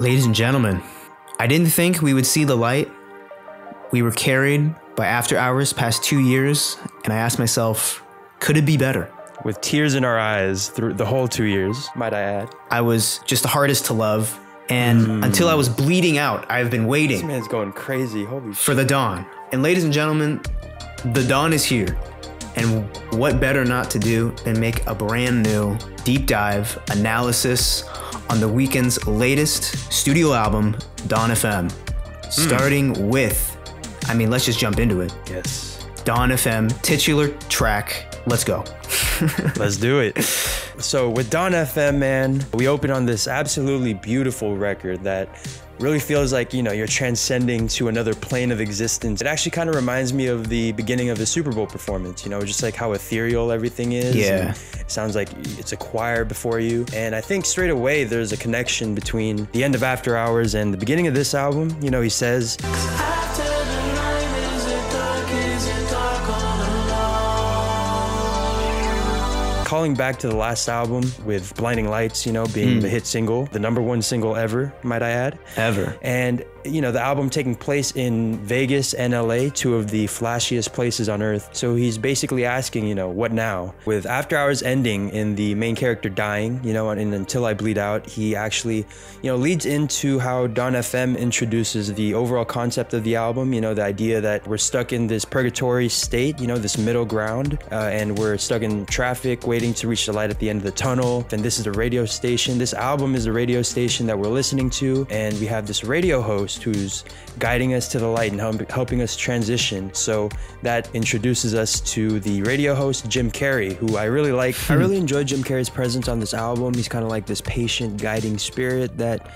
Ladies and gentlemen, I didn't think we would see the light. We were carried by After Hours past 2 years, and I asked myself, could it be better? With tears in our eyes through the whole 2 years, might I add. I was just the hardest to love, and until I was bleeding out, I've been This waiting man's going crazy. Holy for the dawn. And ladies and gentlemen, the dawn is here. And what better not to do than make a brand new deep dive analysis on the Weeknd's latest studio album, Dawn FM. Starting with, let's just jump into it. Yes. Dawn FM, titular track. Let's go. Let's do it. So with Dawn FM, man, we open on this absolutely beautiful record that really feels like, you're transcending to another plane of existence. It actually kind of reminds me of the beginning of the Super Bowl performance, just like how ethereal everything is. Yeah. It sounds like it's a choir before you. And I think straight away there's a connection between the end of After Hours and the beginning of this album. He says, calling back to the last album with Blinding Lights, being the hit single, the #1 single ever, might I add. Ever. And, the album taking place in Vegas and LA, two of the flashiest places on earth. So he's basically asking, what now? With After Hours ending in the main character dying, and Until I Bleed Out, he actually, leads into how Dawn FM introduces the overall concept of the album, the idea that we're stuck in this purgatory state, this middle ground, and we're stuck in traffic waiting to reach the light at the end of the tunnel. And this is a radio station. This album is a radio station that we're listening to, and we have this radio host who's guiding us to the light and helping us transition. So that introduces us to the radio host, Jim Carrey, who I really like. I really enjoy Jim Carrey's presence on this album. He's kind of like this patient, guiding spirit that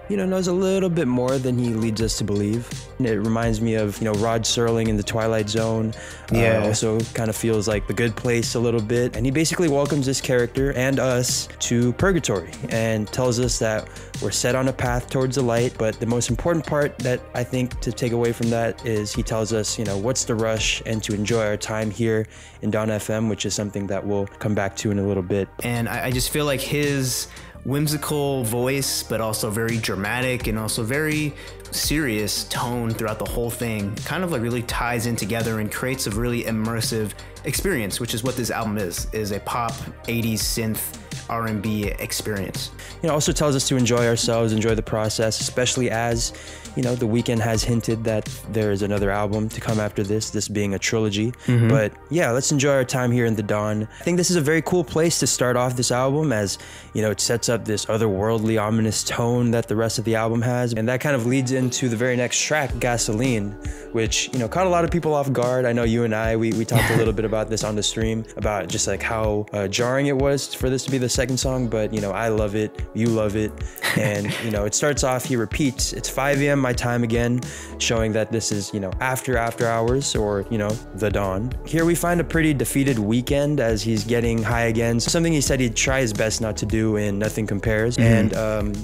knows a little bit more than he leads us to believe. And it reminds me of, Rod Serling in The Twilight Zone. Yeah. Also kind of feels like The Good Place a little bit. And he basically welcomes this character and us to purgatory and tells us that we're set on a path towards the light. But the most important part that I think to take away from that is he tells us, what's the rush, and to enjoy our time here in Dawn FM, which is something that we'll come back to in a little bit. And I just feel like his whimsical voice, but also very dramatic and also very serious tone throughout the whole thing kind of like really ties in together and creates a really immersive experience, which is what this album is a pop 80s synth R&B experience. Also tells us to enjoy ourselves, enjoy the process, especially as, The Weeknd has hinted that there is another album to come after this being a trilogy. But yeah, let's enjoy our time here in the Dawn. I think this is a very cool place to start off this album as, it sets up this otherworldly, ominous tone that the rest of the album has. And that kind of leads into the very next track, Gasoline, which, caught a lot of people off guard. I know you and I, we talked a little bit about this on the stream, about just like how jarring it was for this to be the second song. But, I love it. You love it. And, it starts off, he repeats, it's 5 a.m. my time again, showing that this is, after Hours, or, the dawn. Here we find a pretty defeated Weeknd as he's getting high again. Something he said he'd try his best not to do in Nothing Compares. And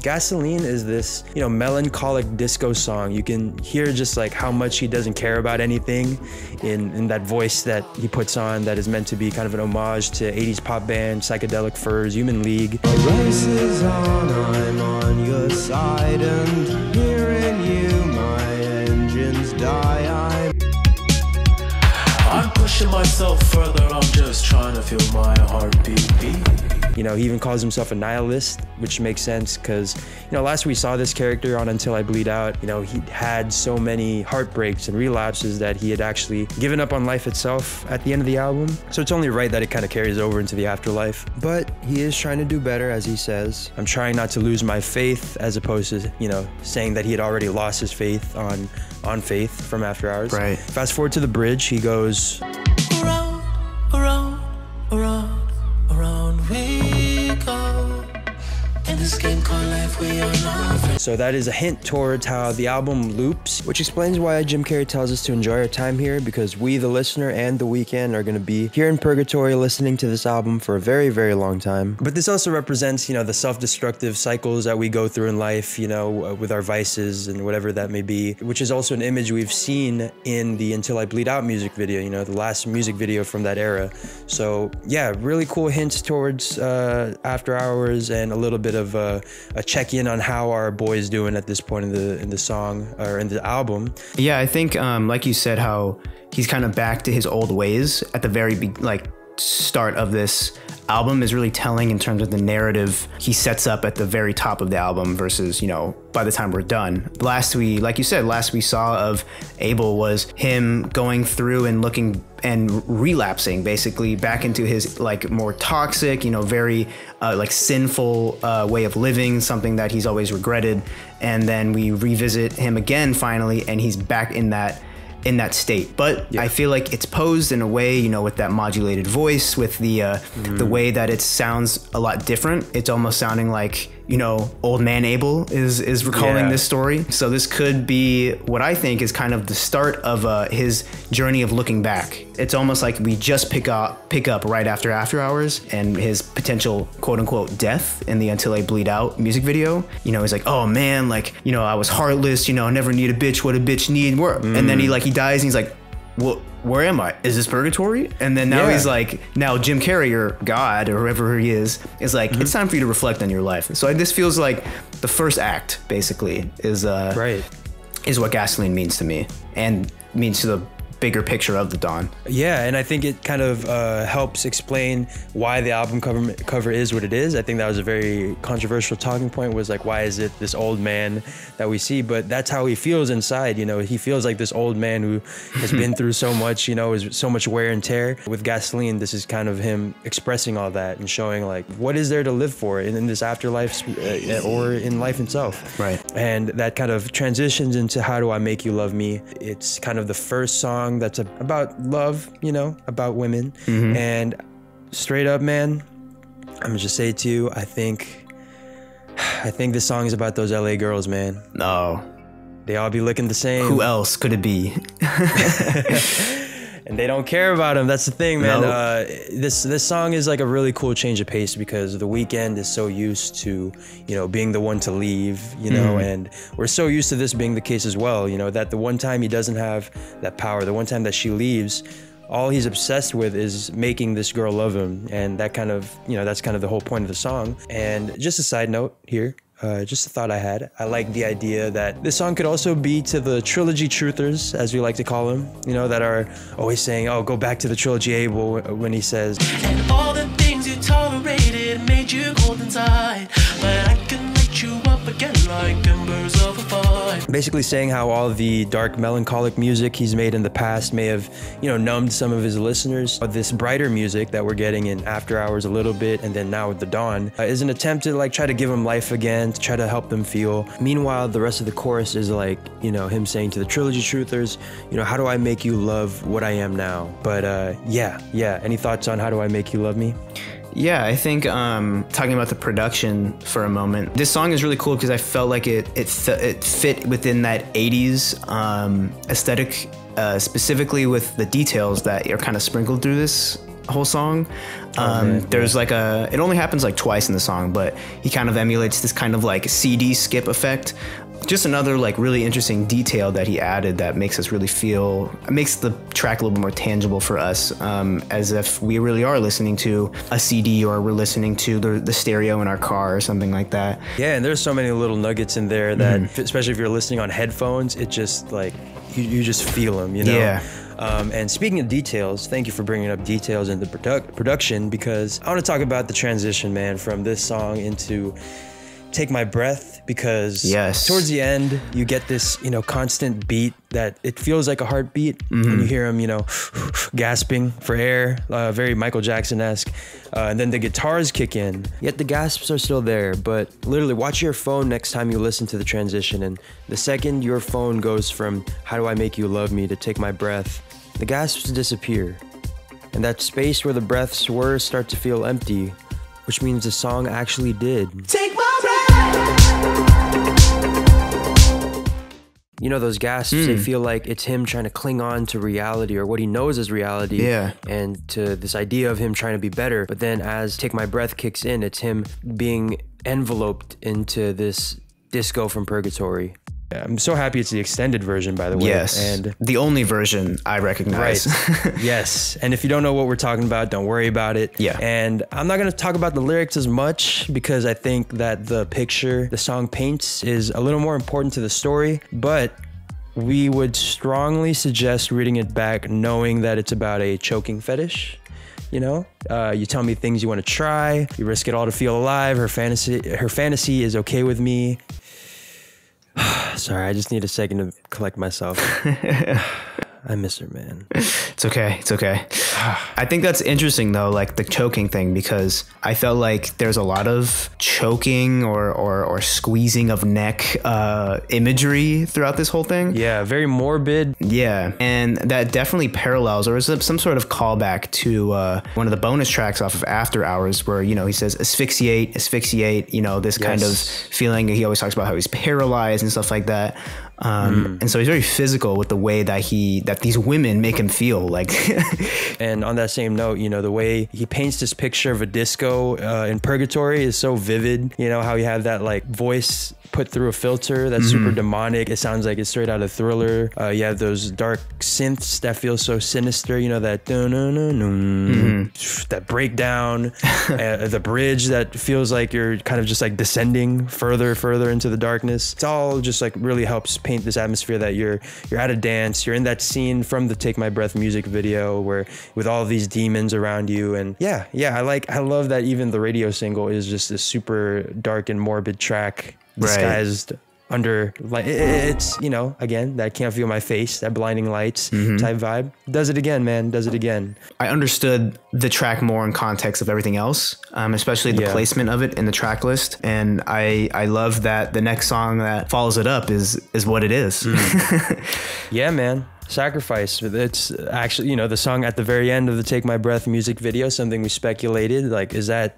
Gasoline is this, melancholic disco song. You can hear just like how much he doesn't care about anything in that voice that he puts on that is meant to be kind of an homage to 80s pop band, Psychedelic Furs, Human League. A race is on, I'm on your side, and hearing you, my engines die. I'm pushing myself further, I'm just trying to feel my heartbeat beat. He even calls himself a nihilist, which makes sense because, last we saw this character on Until I Bleed Out, he had so many heartbreaks and relapses that he had actually given up on life itself at the end of the album. So it's only right that it kind of carries over into the afterlife. But he is trying to do better, as he says. I'm trying not to lose my faith, as opposed to, saying that he had already lost his faith on Faith from After Hours. Right. Fast forward to the bridge, he goes, Around, around, around, around we go. In this game called life, we are not friends. So that is a hint towards how the album loops, which explains why Jim Carrey tells us to enjoy our time here, because we, the listener, and the Weeknd are going to be here in purgatory listening to this album for a very, very long time. But this also represents, the self-destructive cycles that we go through in life, with our vices and whatever that may be, which is also an image we've seen in the Until I Bleed Out music video, the last music video from that era. So yeah, really cool hints towards After Hours and a little bit of of a check-in on how our boy is doing at this point in the song or in the album. Yeah, I think like you said, how he's kind of back to his old ways at the very start of this album is really telling in terms of the narrative he sets up at the very top of the album versus, you know, by the time we're done. Last we saw of Abel was him going through and looking and relapsing basically back into his like more toxic, you know, very like sinful way of living, something that he's always regretted. And then we revisit him again finally, and he's back in that state. But I feel like it's posed in a way, you know, with that modulated voice, with the way that it sounds a lot different. It's almost sounding like, you know, old man Abel is recalling this story. So this could be what I think is kind of the start of his journey of looking back. It's almost like we just pick up right after Hours and his potential quote unquote death in the Until I Bleed Out music video. You know, he's like, oh man, like, you know, I was heartless, you know, I never need a bitch, what a bitch need. And then he dies and he's like, well, where am I? Is this purgatory? And then now he's like, now Jim Carrey or God or whoever he is like, it's time for you to reflect on your life. So this feels like the first act basically is what Gasoline means to me and means to the bigger picture of the Dawn. Yeah, and I think it kind of helps explain why the album cover is what it is. I think that was a very controversial talking point, was like, why is it this old man that we see? But that's how he feels inside, you know. He feels like this old man who has been through so much, you know, is so much wear and tear. With Gasoline, this is kind of him expressing all that and showing like, what is there to live for in this afterlife or in life itself. Right. And that kind of transitions into How Do I Make You Love Me. It's kind of the first song that's about love, you know, about women. And straight up, man, I'm gonna just say to you, I think this song is about those LA girls, man. No. They all be looking the same. Who else could it be? And they don't care about him. That's the thing, man. Nope. This song is like a really cool change of pace because The Weeknd is so used to, you know, being the one to leave, you know, and we're so used to this being the case as well, you know, that the one time he doesn't have that power, the one time that she leaves, all he's obsessed with is making this girl love him. And that kind of, you know, that's kind of the whole point of the song. And just a side note here, just a thought I had. I like the idea that this song could also be to the trilogy truthers, as we like to call them, you know, that are always saying, oh, go back to the trilogy Abel, when he says, and all the things you tolerated made you cold inside, but I can light you up again like embers of a fire. Basically saying how all the dark melancholic music he's made in the past may have, you know, numbed some of his listeners. But this brighter music that we're getting in After Hours a little bit, and then now with The Dawn, is an attempt to like try to give them life again, to try to help them feel. Meanwhile, the rest of the chorus is like, you know, him saying to the trilogy truthers, you know, how do I make you love what I am now? But yeah. Any thoughts on How Do I Make You Love Me? Yeah, I think talking about the production for a moment, this song is really cool because I felt like it fit within that 80s aesthetic, specifically with the details that are kind of sprinkled through this whole song. There's like it only happens like twice in the song, but he kind of emulates this kind of like CD skip effect. Just another like really interesting detail that he added that makes us really makes the track a little bit more tangible for us, as if we really are listening to a CD or we're listening to the stereo in our car or something like that. Yeah, and there's so many little nuggets in there that, especially if you're listening on headphones, it just like, you just feel them, you know? Yeah. And speaking of details, thank you for bringing up details in the production, because I want to talk about the transition, man, from this song into Take My Breath, because towards the end you get this, you know, constant beat that it feels like a heartbeat, and you hear him, you know, gasping for air, very Michael Jackson-esque, and then the guitars kick in, yet the gasps are still there. But literally watch your phone next time you listen to the transition, and the second your phone goes from How Do I Make You Love Me to Take My Breath, the gasps disappear, and that space where the breaths were start to feel empty, which means the song actually did. Take my breath. You know, those gasps, they feel like it's him trying to cling on to reality, or what he knows is reality, and to this idea of him trying to be better. But then as Take My Breath kicks in, it's him being enveloped into this disco from purgatory. I'm so happy it's the extended version, by the way. Yes, and the only version I recognize. Right. Yes. And if you don't know what we're talking about, don't worry about it. Yeah. And I'm not going to talk about the lyrics as much because I think that the picture the song paints is a little more important to the story, but we would strongly suggest reading it back knowing that it's about a choking fetish. You know, you tell me things you want to try, you risk it all to feel alive. Her fantasy is okay with me. Sorry, I just need a second to collect myself. I miss her, man. It's okay. It's okay. I think that's interesting though, like the choking thing, because I felt like there's a lot of choking or squeezing of neck imagery throughout this whole thing. Yeah, very morbid. Yeah, and that definitely parallels or is some sort of callback to one of the bonus tracks off of After Hours where, you know, he says asphyxiate, you know, this kind of feeling. He always talks about how he's paralyzed and stuff like that. And so he's very physical with the way that these women make him feel like. And on that same note, you know, the way he paints this picture of a disco in purgatory is so vivid. You know, how you have that like voice put through a filter that's super demonic. It sounds like it's straight out of Thriller. You have those dark synths that feel so sinister, you know, that that breakdown, the bridge that feels like you're kind of just like descending further into the darkness. It's all just like really helps paint this atmosphere that you're at a dance, you're in that scene from the Take My Breath music video where with all of these demons around you. And yeah, I love that even the radio single is just a super dark and morbid track disguised under like it's, you know, again, that Can't Feel My Face, that Blinding Lights type vibe. Does it again, man. Does it again. I understood the track more in context of everything else, especially the placement of it in the track list. And I love that the next song that follows it up is what it is. Yeah, man. Sacrifice. It's actually, you know, the song at the very end of the Take My Breath music video, something we speculated, like, is that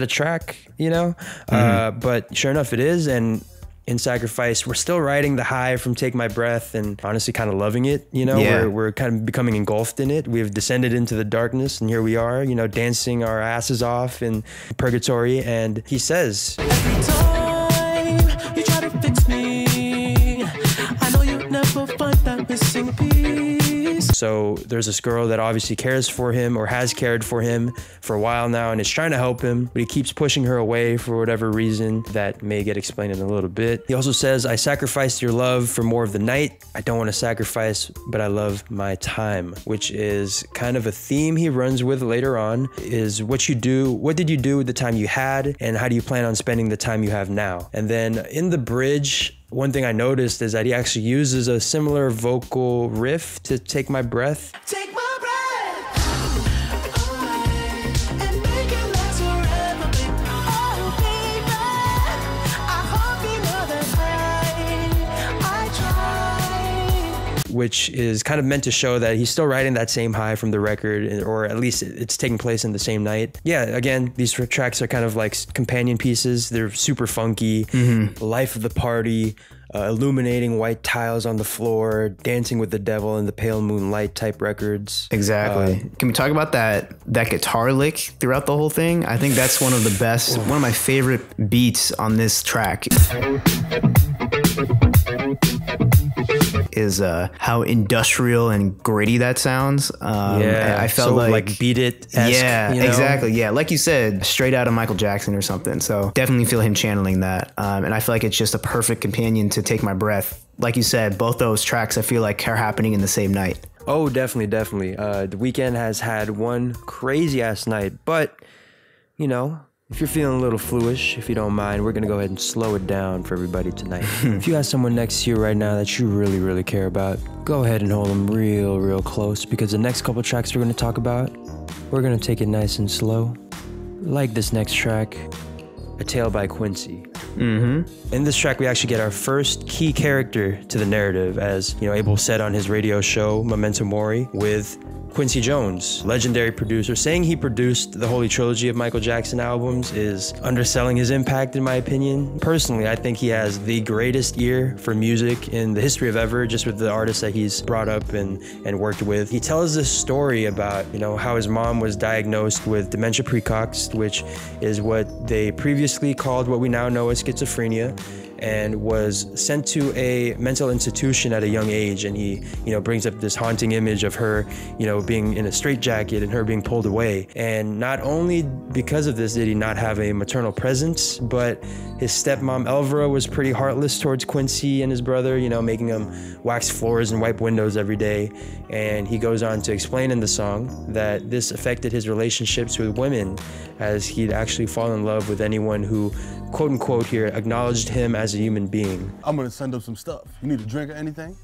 a track, you know? But sure enough, it is. And in Sacrifice, we're still riding the high from Take My Breath and honestly kind of loving it, you know? We're kind of becoming engulfed in it. We've descended into the darkness and here we are, you know, dancing our asses off in purgatory. And he says, every time you try to fix me, I know you never find that missing piece. So there's this girl that obviously cares for him or has cared for him for a while now and is trying to help him, but he keeps pushing her away for whatever reason that may get explained in a little bit. He also says, I sacrificed your love for more of the night. I don't want to sacrifice, but I love my time, which is kind of a theme he runs with later on, is what did you do with the time you had, and how do you plan on spending the time you have now? And then in the bridge, one thing I noticed is that he actually uses a similar vocal riff to Take My Breath. Take my breath away and make it last forever, baby. Oh, baby, I hope you know that I tried. Which is kind of meant to show that he's still riding that same high from the record, or at least it's taking place in the same night. Yeah, again, these tracks are kind of like companion pieces. They're super funky. Life of the party, illuminating white tiles on the floor, dancing with the devil in the pale moonlight type records. Exactly. Can we talk about that guitar lick throughout the whole thing? I think that's one of the best, one of my favorite beats on this track. Is how industrial and gritty that sounds. I felt so like Beat It. Yeah, you know? exactly. Yeah, like you said, straight out of Michael Jackson or something. So definitely feel him channeling that. And I feel like it's just a perfect companion to Take My Breath. Like you said, both those tracks I feel like are happening in the same night. Oh, definitely. The Weeknd has had one crazy ass night, but you know, if you're feeling a little fluish, if you don't mind, we're going to go ahead and slow it down for everybody tonight. If you have someone next to you right now that you really, really care about, go ahead and hold them real, real close, because the next couple tracks we're going to talk about, we're going to take it nice and slow. Like this next track, A Tale by Quincy. In this track, we actually get our first key character to the narrative, as you know, Abel said on his radio show, Memento Mori, with Quincy Jones, legendary producer. Saying he produced the Holy Trilogy of Michael Jackson albums is underselling his impact, in my opinion. Personally, I think he has the greatest ear for music in the history of ever, just with the artists that he's brought up and worked with. He tells this story about, you know, how his mom was diagnosed with dementia precox, which is what they previously called what we now know as schizophrenia, and was sent to a mental institution at a young age. And he, you know, brings up this haunting image of her, you know, being in a straitjacket and her being pulled away. And not only because of this did he not have a maternal presence, but his stepmom Elvira was pretty heartless towards Quincy and his brother, you know, making them wax floors and wipe windows every day. And he goes on to explain in the song that this affected his relationships with women, as he'd actually fall in love with anyone who, quote unquote here, acknowledged him as a human being. I'm gonna send up some stuff. You need a drink or anything?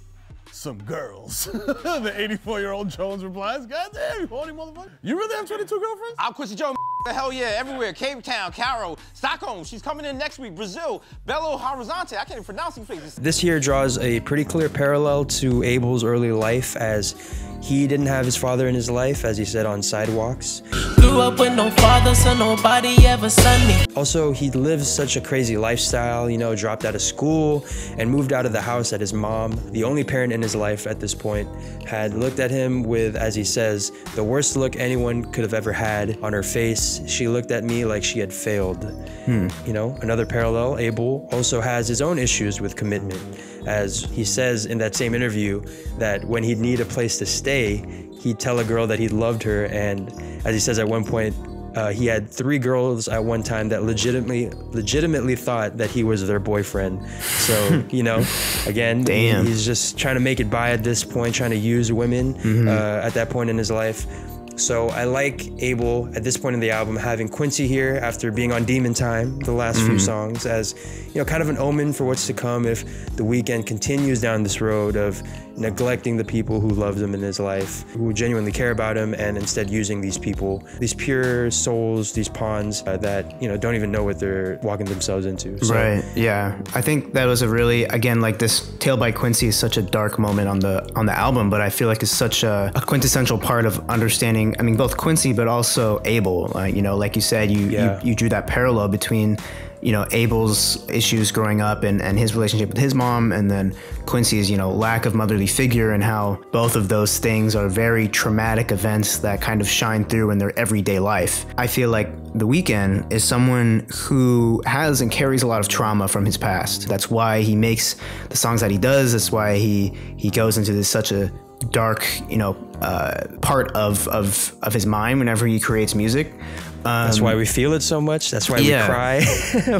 Some girls. The 84-year-old Jones replies, God damn, you horny motherfucker. You really have 22 girlfriends? I'm Quincy Jones. Hell yeah, everywhere. Cape Town, Cairo, Stockholm. She's coming in next week. Brazil, Belo Horizonte. I can't even pronounce these places. This here draws a pretty clear parallel to Abel's early life, as he didn't have his father in his life, as he said on Sidewalks. Grew up with no father, so nobody ever son me. Also, he lived such a crazy lifestyle, you know, dropped out of school and moved out of the house that his mom, the only parent in his life at this point, had looked at him with, as he says, the worst look anyone could have ever had on her face. She looked at me like she had failed. You know, another parallel, Abel also has his own issues with commitment, as he says in that same interview that when he'd need a place to stay, he'd tell a girl that he loved her, and as he says at one point, he had 3 girls at one time that legitimately thought that he was their boyfriend. So, you know, again, he's just trying to make it by at this point, trying to use women at that point in his life. So I like Abel at this point in the album having Quincy here after being on Demon Time, the last few songs, as, you know, kind of an omen for what's to come if The Weeknd continues down this road of neglecting the people who loved him in his life, who genuinely care about him, and instead using these people, these pure souls, these pawns that, you know, don't even know what they're walking themselves into. So, right. Yeah. I think that was a really, again, like this Tale by Quincy is such a dark moment on the album, but I feel like it's such a quintessential part of understanding, I mean, both Quincy, but also Abel. You know, like you said, you drew that parallel between, you know, Abel's issues growing up and his relationship with his mom, and then Quincy's, you know, lack of motherly figure, and how both of those things are very traumatic events that kind of shine through in their everyday life. I feel like The Weeknd is someone who has and carries a lot of trauma from his past. That's why he makes the songs that he does. That's why he goes into this such a dark, you know, part of his mind whenever he creates music. That's why we feel it so much. That's why we cry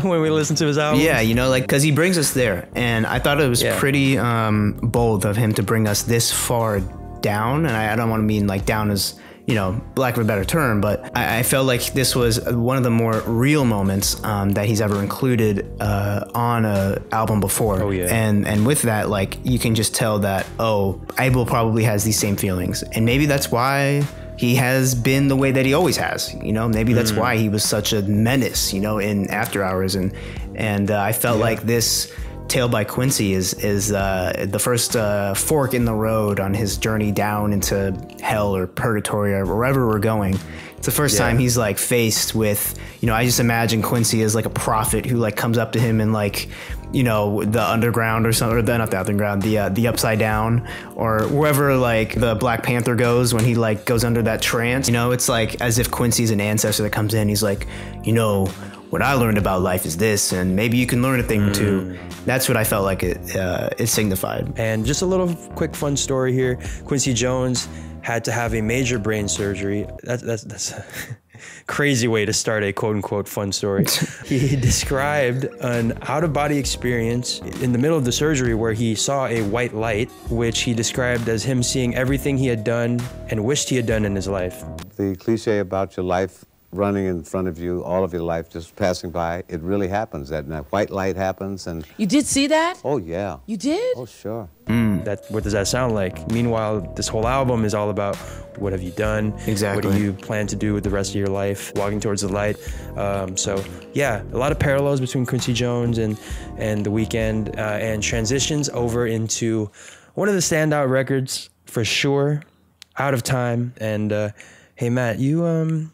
when we listen to his album. Yeah, you know, like, because he brings us there. And I thought it was pretty bold of him to bring us this far down. And I don't want to mean like down as, you know, lack of a better term, but I felt like this was one of the more real moments that he's ever included on an album before. Oh, yeah. And with that, like, you can just tell that, oh, Abel probably has these same feelings. And maybe that's why he has been the way that he always has, you know, maybe that's why he was such a menace, you know, in After Hours. And I felt like this Tale by Quincy is the first fork in the road on his journey down into hell or purgatory or wherever we're going. It's the first time he's like faced with, you know, I just imagine Quincy as like a prophet who like comes up to him and like, you know, the underground or something, or not the underground, the upside down, or wherever like the Black Panther goes when he like goes under that trance. You know, it's like as if Quincy's an ancestor that comes in. He's like, you know, what I learned about life is this, and maybe you can learn a thing or two. That's what I felt like it signified. And just a little quick fun story here. Quincy Jones had to have a major brain surgery. That's a crazy way to start a quote-unquote fun story. He described an out-of-body experience in the middle of the surgery where he saw a white light, which he described as him seeing everything he had done and wished he had done in his life. The cliche about your life running in front of you, all of your life just passing by, it really happens. That white light happens, and You did see that? oh yeah. You did? Oh sure. What does that sound like? Meanwhile, this whole album is all about what have you done? Exactly. What do you plan to do with the rest of your life? Walking towards the light. So yeah, a lot of parallels between Quincy Jones and The Weeknd, and transitions over into one of the standout records for sure. Out of Time. And hey, Matt, you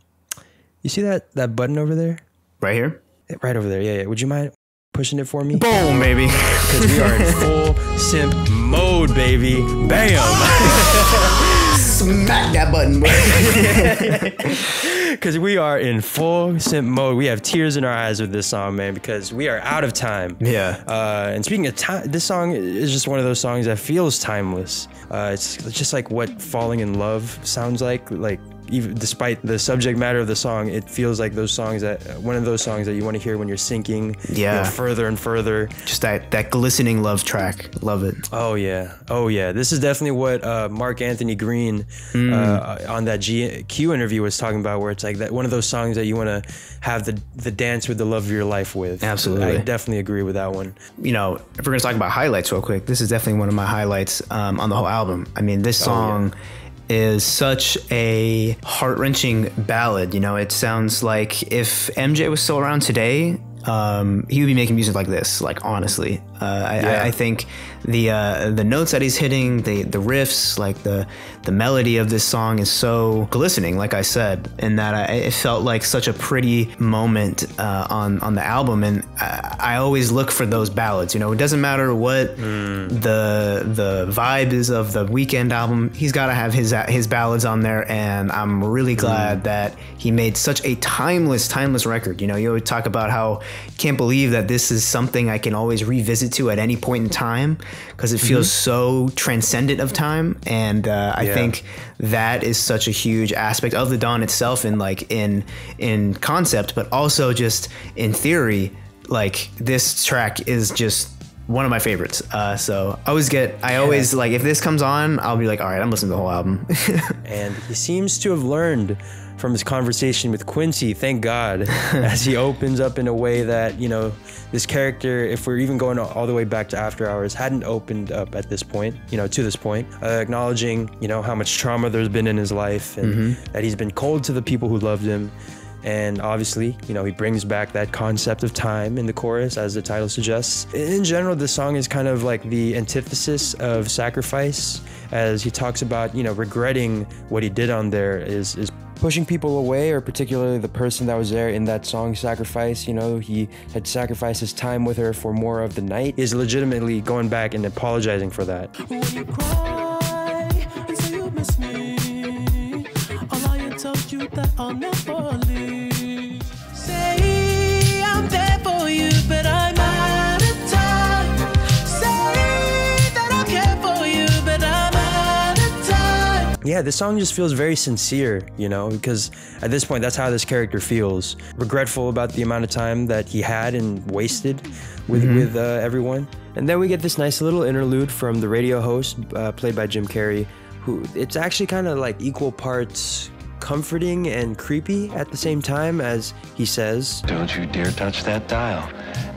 see that button over there? Right here? Right over there. Yeah. Would you mind pushing it for me? Boom, baby. Because we are in full simp mode, baby. Bam! Smack that button, bro. Because we are in full simp mode. We have tears in our eyes with this song, man, because we are out of time. Yeah. And speaking of time, this song is just one of those songs that feels timeless. It's just like what falling in love sounds like even despite the subject matter of the song, it feels like one of those songs that you want to hear when you're sinking further and further. Just that glistening love track. Love it. Oh yeah. This is definitely what Mark Anthony Green on that GQ interview was talking about, where it's like that one of those songs that you want to have the dance with the love of your life with. Absolutely. I definitely agree with that one. You know, if we're gonna talk about highlights real quick, this is definitely one of my highlights on the whole album. I mean, this song is such a heart-wrenching ballad. You know, it sounds like if MJ was still around today, he would be making music like this, like, honestly. I think the notes that he's hitting, the riffs, like the melody of this song is so glistening, like I said, and that it felt like such a pretty moment on the album. And I always look for those ballads. You know, it doesn't matter what the vibe is of the Weeknd album, he's got to have his ballads on there. And I'm really glad that he made such a timeless record. You know, you always talk about how can't believe that this is something I can always revisit to at any point in time, because it feels so transcendent of time. And I think that is such a huge aspect of the Dawn itself, and like in concept, but also just in theory. Like, this track is just one of my favorites. So I always like, if this comes on, I'll be like, all right, I'm listening to the whole album. And he seems to have learned from his conversation with Quincy, thank God, as he opens up in a way that, you know, this character, if we're even going all the way back to After Hours, hadn't opened up at this point, you know, to this point, acknowledging, you know, how much trauma there's been in his life, and that he's been cold to the people who loved him. And obviously, you know, he brings back that concept of time in the chorus, as the title suggests. In general, the song is kind of like the antithesis of Sacrifice, as he talks about, you know, regretting what he did on there is pushing people away, or particularly the person that was there in that song, Sacrifice. You know, he had sacrificed his time with her for more of the night, is legitimately going back and apologizing for that. When you cry and say you miss me, all I told you that I'll never leave. Say I'm there for you, but I'm out of time. Say that I care for you, but I'm out of time. Yeah, this song just feels very sincere, you know, because at this point, that's how this character feels. Regretful about the amount of time that he had and wasted with everyone. And then we get this nice little interlude from the radio host, played by Jim Carrey, who it's actually kind of like equal parts comforting and creepy at the same time, as he says, "Don't you dare touch that dial,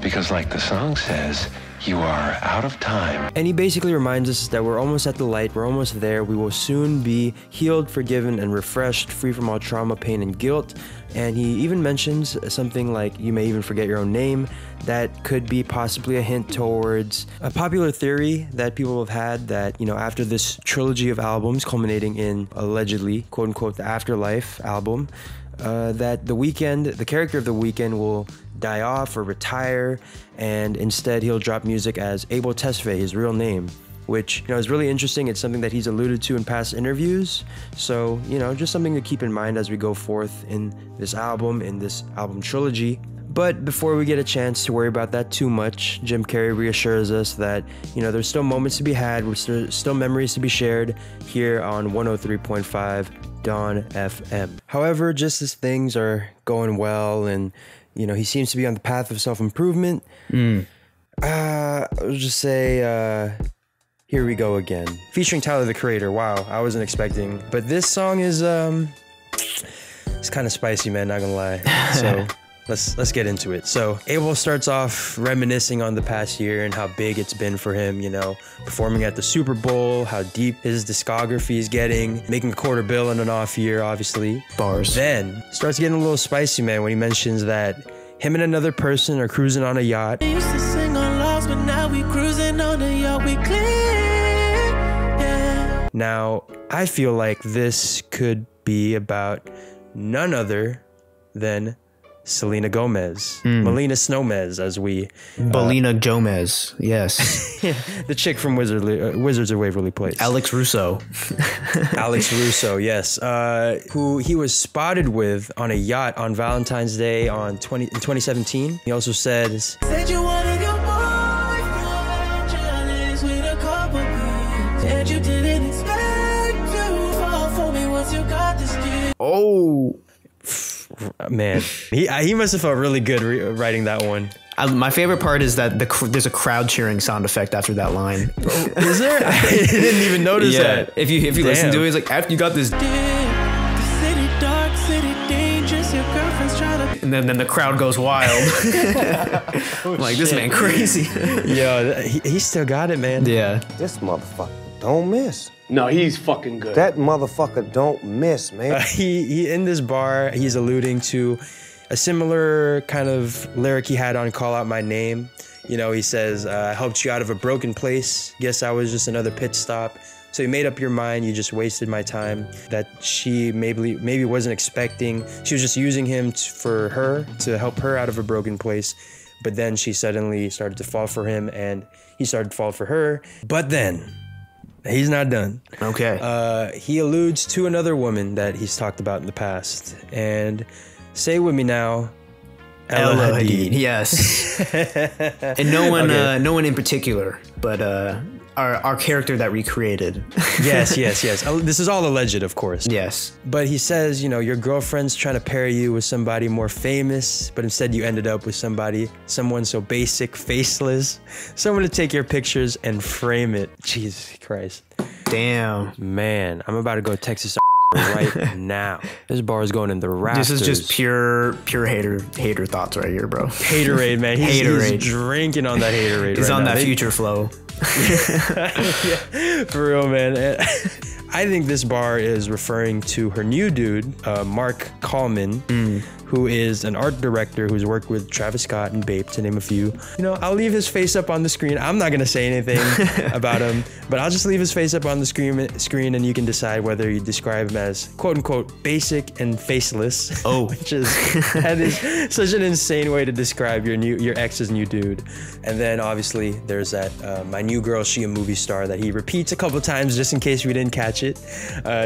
because like the song says, you are out of time." And he basically reminds us that we're almost at the light, we're almost there, we will soon be healed, forgiven, and refreshed, free from all trauma, pain, and guilt. And he even mentions something like, you may even forget your own name, that could be possibly a hint towards a popular theory that people have had, that, you know, after this trilogy of albums culminating in allegedly, quote unquote, the Afterlife album, that the Weeknd, the character of the Weeknd, will die off or retire, and instead he'll drop music as Abel Tesfaye, his real name, which, you know, is really interesting. It's something that he's alluded to in past interviews. So, you know, just something to keep in mind as we go forth in this album trilogy. But before we get a chance to worry about that too much, Jim Carrey reassures us that, you know, there's still moments to be had, there's still memories to be shared here on 103.5 Dawn FM. However, just as things are going well and, you know, he seems to be on the path of self-improvement, I'll just say, Here We Go Again, featuring Tyler, the Creator. Wow, I wasn't expecting. But this song is, it's kind of spicy, man, not gonna lie. So let's get into it. So Abel starts off reminiscing on the past year and how big it's been for him, you know, performing at the Super Bowl, how deep his discography is getting, making $250 million in an off year, obviously. Bars. Then starts getting a little spicy, man, when he mentions that him and another person are cruising on a yacht. We used to sing on lost, but now we cruising on a yacht, we clear. Yeah. Now, I feel like this could be about none other than Selena Gomez, Melina Snowmez, as we... Belina Gomez, yes. the chick from Wizards of Waverly Place. Alex Russo. Alex Russo, yes. Who he was spotted with on a yacht on Valentine's Day in 2017. He also says... Said you wanted your boyfriend, jealous with a couple beers. Said you didn't expect to fall for me once you got this kid. Oh... Man, he must have felt really good writing that one. My favorite part is that there's a crowd cheering sound effect after that line. Is there? I didn't even notice that. If you listen to it, it's like after you got this, The city dark, city dangerous, your girlfriend's trying to... and then the crowd goes wild. I'm like, this man crazy. Yo, he still got it, man. Yeah. This motherfucker don't miss. No, he's fucking good. That motherfucker don't miss, man. He in this bar, he's alluding to a similar kind of lyric he had on Call Out My Name. You know, he says, I helped you out of a broken place. Guess I was just another pit stop. So you made up your mind, you just wasted my time. That she maybe wasn't expecting. She was just using him for her, to help her out of a broken place. But then she suddenly started to fall for him, and he started to fall for her. But then... he's not done. Okay. He alludes to another woman that he's talked about in the past. And say with me now, Ella Hadid. Yes. And no one in particular, but our character that we created. Yes. This is all alleged, of course. Yes. But he says, you know, your girlfriend's trying to pair you with somebody more famous, but instead you ended up with someone so basic, faceless, someone to take your pictures and frame it. Jesus Christ. Damn. Man, I'm about to go Texas right now. This bar is going in the rafters. This is just pure hater thoughts right here, bro. Haterade, man. He's drinking on that haterade. He's right on now. that future flow. Yeah, for real, man. I think this bar is referring to her new dude, Mark Kallman, who is an art director who's worked with Travis Scott and Bape, to name a few. You know, I'll leave his face up on the screen. I'm not gonna say anything about him, but I'll just leave his face up on the screen, and you can decide whether you describe him as quote unquote basic and faceless. Oh, that is such an insane way to describe your ex's new dude. And then obviously there's that My New Girl, She a Movie Star that he repeats a couple times just in case we didn't catch it.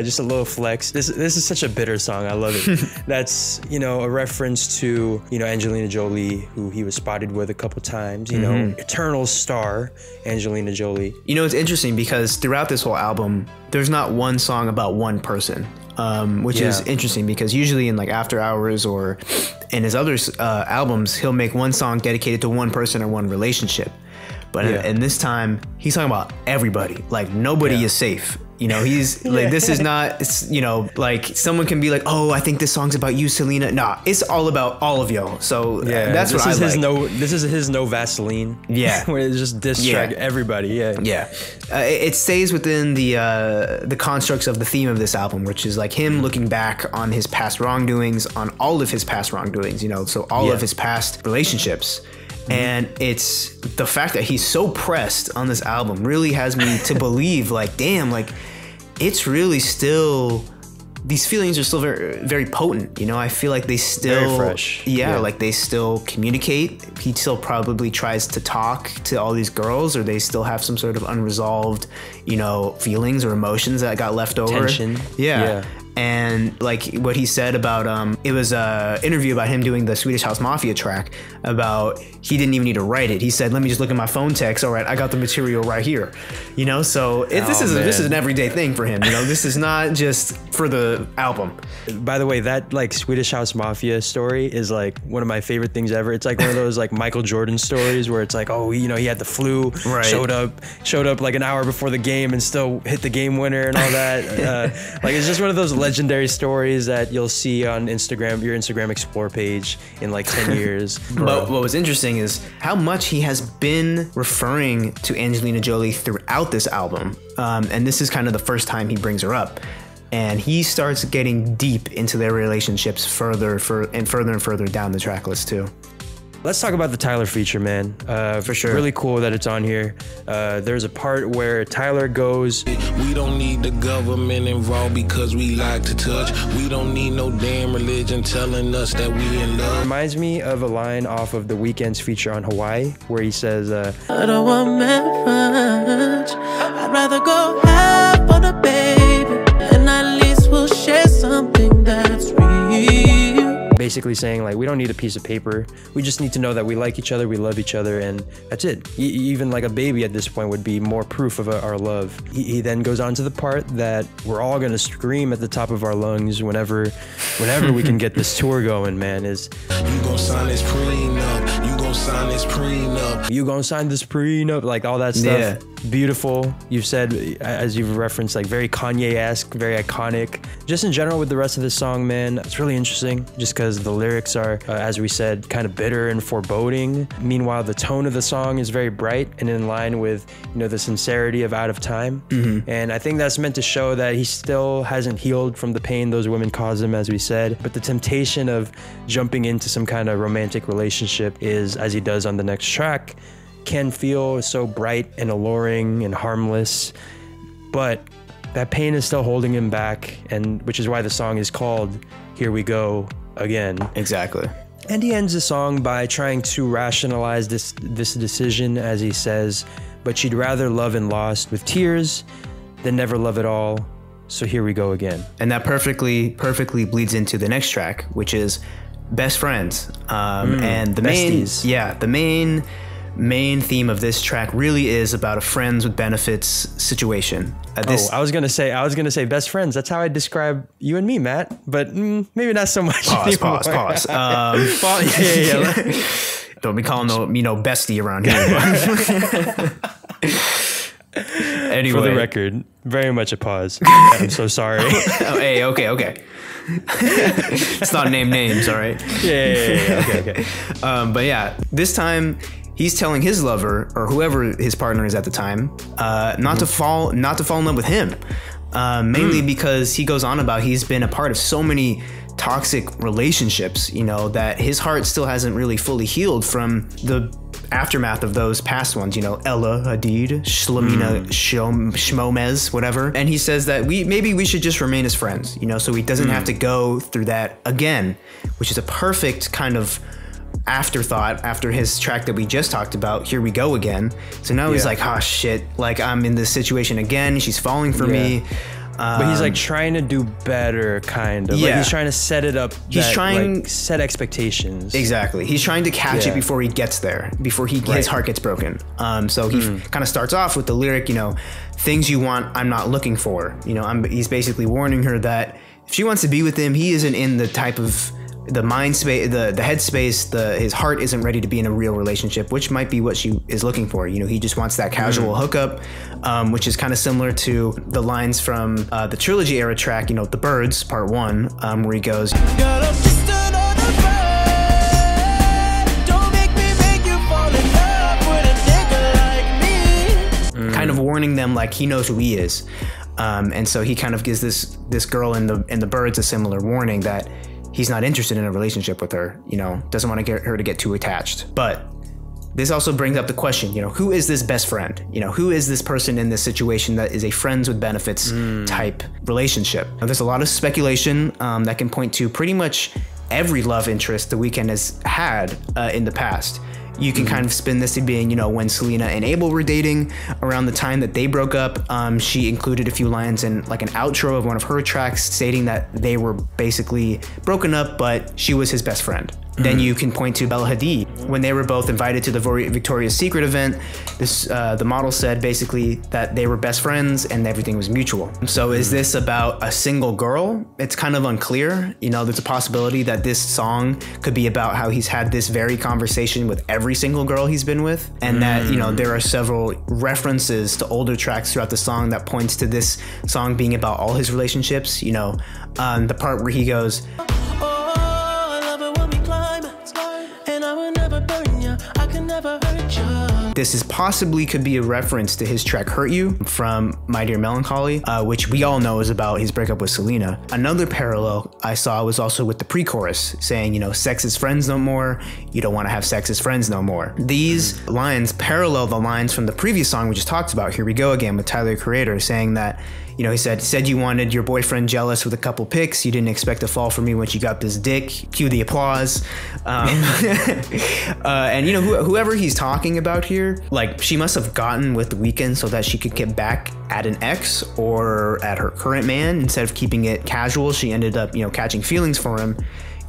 Just a little flex. This is such a bitter song. I love it. That's, you know, a reference to, you know, Angelina Jolie, who he was spotted with a couple times, you know, eternal star Angelina Jolie. You know, it's interesting because throughout this whole album, there's not one song about one person. Which is interesting because usually in like After Hours or in his other albums, he'll make one song dedicated to one person or one relationship. But in this time, he's talking about everybody. Like nobody is safe. You know, he's like, this is not, it's, you know, like someone can be like, oh, I think this song's about you, Selena. Nah, it's all about all of y'all. So that's what I like. This is his No Vaseline. Yeah. Where it's just diss track everybody. Yeah. It stays within the constructs of the theme of this album, which is like him looking back on his past wrongdoings, on all of his past wrongdoings, you know, so all of his past relationships. And it's the fact that he's so pressed on this album really has me to believe like, damn, like it's really still, these feelings are still very, very potent. You know, I feel like they still, very fresh. Like they still communicate. He still probably tries to talk to all these girls, or they still have some sort of unresolved, you know, feelings or emotions that got left over. Tension. Yeah. And like what he said about it was a interview about him doing the Swedish House Mafia track, about he didn't even need to write it. He said, let me just look at my phone text. All right, I got the material right here. You know, so this is an everyday thing for him. You know, this is not just for the album. By the way, that like Swedish House Mafia story is like one of my favorite things ever. It's like one of those like Michael Jordan stories where it's like, oh, you know, he had the flu, showed up like an hour before the game and still hit the game winner and all that. Like it's just one of those legendary stories that you'll see on Instagram, your Instagram Explore page in like 10 years. But what was interesting is how much he has been referring to Angelina Jolie throughout this album. And this is kind of the first time he brings her up. And he starts getting deep into their relationships further and further down the track list too. Let's talk about the Tyler feature, man. For sure. Really cool that it's on here. There's a part where Tyler goes, "We don't need the government involved because we like to touch. We don't need no damn religion telling us that we in love." Reminds me of a line off of the Weeknd's feature on Hawaii, where he says, I don't want marriage. I'd rather go half on a baby, and at least we'll share something that's real. basically saying like, we don't need a piece of paper. We just need to know that we like each other, we love each other, and that's it. Even like a baby at this point would be more proof of our love. He then goes on to the part that we're all gonna scream at the top of our lungs whenever we can get this tour going, man, is you gon' sign this prenup, you gon' sign this prenup, you gon' sign this prenup, like all that stuff. Yeah. Beautiful. You've said, as you've referenced, like very Kanye-esque, very iconic. Just in general with the rest of this song, man, it's really interesting just because the lyrics are, as we said, kind of bitter and foreboding. Meanwhile, the tone of the song is very bright and in line with, you know, the sincerity of Out of Time. And I think that's meant to show that he still hasn't healed from the pain those women caused him, as we said. But the temptation of jumping into some kind of romantic relationship is, as he does on the next track, can feel so bright and alluring and harmless, but that pain is still holding him back, and which is why the song is called Here We Go Again. Exactly. And he ends the song by trying to rationalize this decision, as he says, but she'd rather love and lost with tears than never love at all, so here we go again. And that perfectly bleeds into the next track, which is Best Friends. And the main theme of this track really is about a friends with benefits situation. I was gonna say best friends. That's how I describe you and me, Matt. But maybe not so much. Pause. Yeah. Don't be calling me no bestie around here. Anyway, for the record, very much a pause. I'm so sorry. Oh, hey, okay. It's not name names, all right? Yeah. Okay. But yeah, this time he's telling his lover or whoever his partner is at the time, not to fall in love with him. Mainly because he goes on about he's been a part of so many toxic relationships, you know, that his heart still hasn't really fully healed from the aftermath of those past ones, you know, Ella Hadid, Shlamina Shmomez, whatever. And he says that maybe we should just remain as friends, you know, so he doesn't have to go through that again, which is a perfect kind of afterthought after his track that we just talked about, Here We Go Again. So now he's like, oh shit, like I'm in this situation again, she's falling for me. But he's like trying to do better, kind of. Like he's trying to set it up. He's trying to set expectations. Exactly. He's trying to catch it before he gets there, before his heart gets broken. So he kind of starts off with the lyric, you know, things you want, I'm not looking for. You know, he's basically warning her that if she wants to be with him, he isn't in the type of the mind space, the head space, his heart isn't ready to be in a real relationship, which might be what she is looking for. You know, he just wants that casual hookup, which is kind of similar to the lines from the Trilogy era track, you know, The Birds, Part 1, where he goes, Girl, I'm just another bird. Don't make me make you fall in love with a nigga like me. kind of warning them like he knows who he is. And so he kind of gives this girl in the Birds a similar warning that he's not interested in a relationship with her, you know, doesn't want to get her to get too attached. But this also brings up the question, you know, who is this best friend? You know, who is this person in this situation that is a friends with benefits type relationship? Now, there's a lot of speculation that can point to pretty much every love interest The Weeknd has had in the past. You can kind of spin this to being, you know, when Selena and Abel were dating, around the time that they broke up, she included a few lines in like an outro of one of her tracks stating that they were basically broken up, but she was his best friend. Then you can point to Bella Hadid. When they were both invited to the Victoria's Secret event, the model said basically that they were best friends and everything was mutual. So is this about a single girl? It's kind of unclear. You know, there's a possibility that this song could be about how he's had this very conversation with every single girl he's been with, and that, you know, there are several references to older tracks throughout the song that points to this song being about all his relationships. You know, the part where he goes, And I will never burn you, I can never hurt you. This is possibly could be a reference to his track Hurt You from My Dear Melancholy, which we all know is about his breakup with Selena. Another parallel I saw was also with the pre-chorus saying, you know, sex is friends no more. You don't want to have sex as friends no more. These lines parallel the lines from the previous song we just talked about, Here We Go Again, with Tyler, the Creator, saying that, you know, he said you wanted your boyfriend jealous with a couple pics. You didn't expect to fall for me when you got this dick. Cue the applause. And you know, whoever he's talking about here, like, she must have gotten with the Weeknd so that she could get back at an ex or at her current man. Instead of keeping it casual, she ended up, you know, catching feelings for him.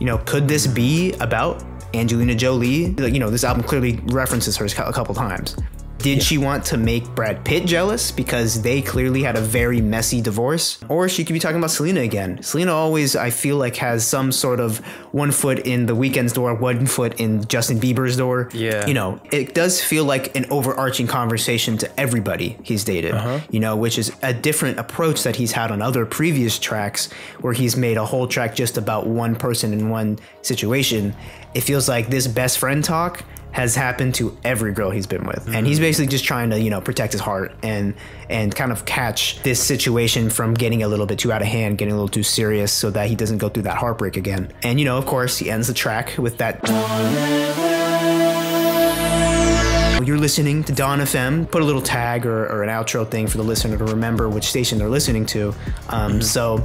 You know, could this be about Angelina Jolie? You know, this album clearly references her a couple times. Did she want to make Brad Pitt jealous because they clearly had a very messy divorce? Or she could be talking about Selena again. Selena always, I feel like, has some sort of one foot in the Weeknd's door, one foot in Justin Bieber's door. Yeah. You know, it does feel like an overarching conversation to everybody he's dated, you know, which is a different approach that he's had on other previous tracks where he's made a whole track just about one person in one situation. It feels like this best friend talk has happened to every girl he's been with. And he's basically just trying to, you know, protect his heart and kind of catch this situation from getting a little bit too out of hand, getting a little too serious so that he doesn't go through that heartbreak again. And, you know, of course, he ends the track with that. You're listening to Dawn FM. Put a little tag or an outro thing for the listener to remember which station they're listening to. So,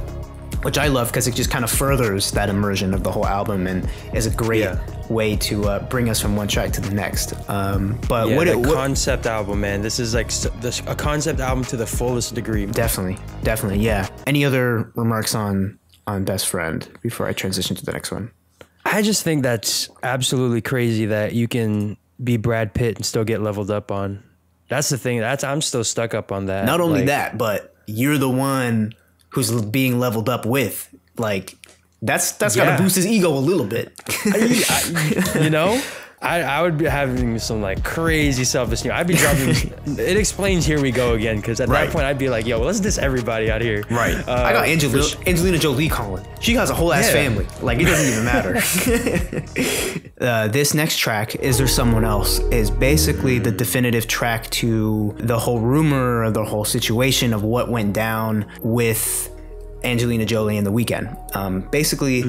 which I love because it just kind of furthers that immersion of the whole album and is a great way to bring us from one track to the next. But yeah, what concept album, man. This is like a concept album to the fullest degree. Definitely, yeah. Any other remarks on Best Friend before I transition to the next one? I just think that's absolutely crazy that you can be Brad Pitt and still get leveled up on. That's the thing. I'm still stuck up on that. Not only that, but you're the one who's being leveled up with. Like, that's gotta boost his ego a little bit. You know, I would be having some like crazy self-esteem. I'd be dropping. It explains Here We Go Again, because at that point I'd be like, yo, well, let's diss everybody out here. Right. I got Angelina Jolie calling. She has a whole ass family. Like, it doesn't even matter. This next track, Is There Someone Else, is basically the definitive track to the whole rumor, the whole situation of what went down with Angelina Jolie and The Weeknd. Basically,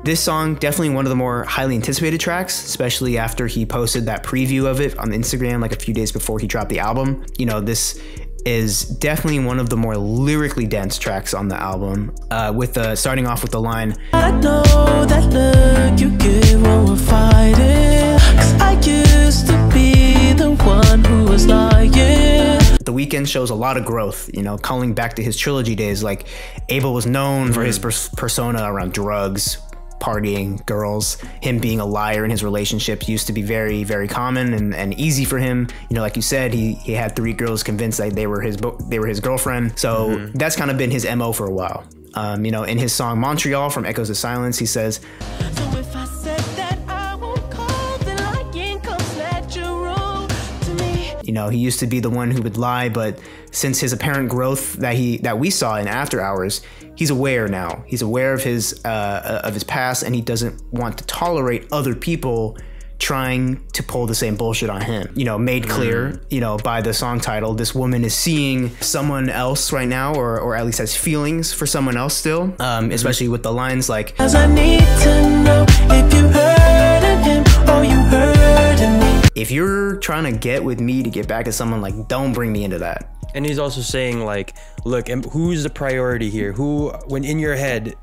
this song, definitely one of the more highly anticipated tracks, especially after he posted that preview of it on Instagram like a few days before he dropped the album. You know, this is definitely one of the more lyrically dense tracks on the album, with starting off with the line, I know that look you give when we're fighting, 'cause I used to be the one who was lying. The Weeknd shows a lot of growth, you know, calling back to his trilogy days. Like, Abel was known for his persona around drugs, partying, girls. Him being a liar in his relationships used to be very, very common and easy for him. You know, like you said, he had 3 girls convinced that they were his girlfriend. So that's kind of been his MO for a while. You know, in his song Montreal from Echoes of Silence, he says, so if I said that I won't call, then lying comes natural to me. You know, he used to be the one who would lie, but since his apparent growth that we saw in After Hours, he's aware now. He's aware of his past, and he doesn't want to tolerate other people trying to pull the same bullshit on him. You know, made clear, you know, by the song title, this woman is seeing someone else right now, or at least has feelings for someone else still, especially with the lines like, 'Cause I need to know if you hurting him or you hurting me. If you're trying to get with me to get back at someone, like, don't bring me into that. And he's also saying, like, look, who's the priority here? Who, when in your head,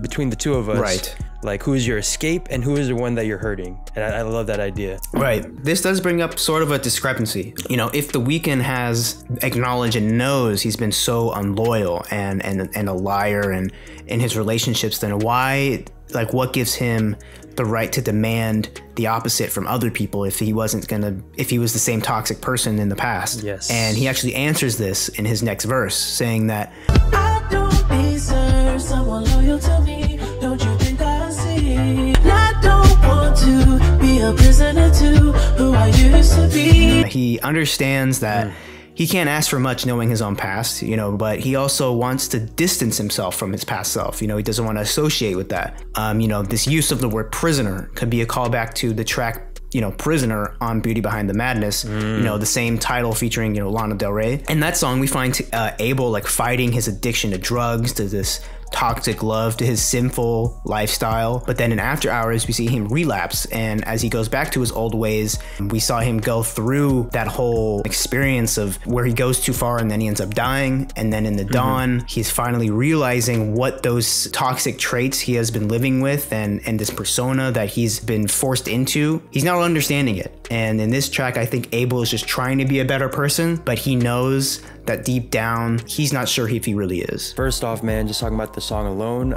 between the two of us, right, like, who is your escape and who is the one that you're hurting? And I love that idea. Right. This does bring up sort of a discrepancy. You know, if The Weeknd has acknowledged and knows he's been so unloyal and a liar and in his relationships, then why, like, what gives him the right to demand the opposite from other people if he was the same toxic person in the past? Yes. And he actually answers this in his next verse, saying that, I don't deserve someone loyal to me. Don't you think I see? And I don't want to be a prisoner to who I used to be. He understands that he can't ask for much knowing his own past, you know, but he also wants to distance himself from his past self. You know, he doesn't want to associate with that. You know, this use of the word prisoner could be a callback to the track Prisoner on Beauty Behind the Madness, the same title featuring, Lana Del Rey. In that song, we find Abel like fighting his addiction to drugs, to this toxic love, to his sinful lifestyle. But then in After Hours, we see him relapse, and as he goes back to his old ways, we saw him go through that whole experience of where he goes too far and then he ends up dying. And then in the dawn, he's finally realizing what those toxic traits he has been living with and this persona that he's been forced into, he's not understanding it. And in this track, I think Abel is just trying to be a better person, but he knows that deep down, he's not sure if he really is. First off, man, just talking about the song alone,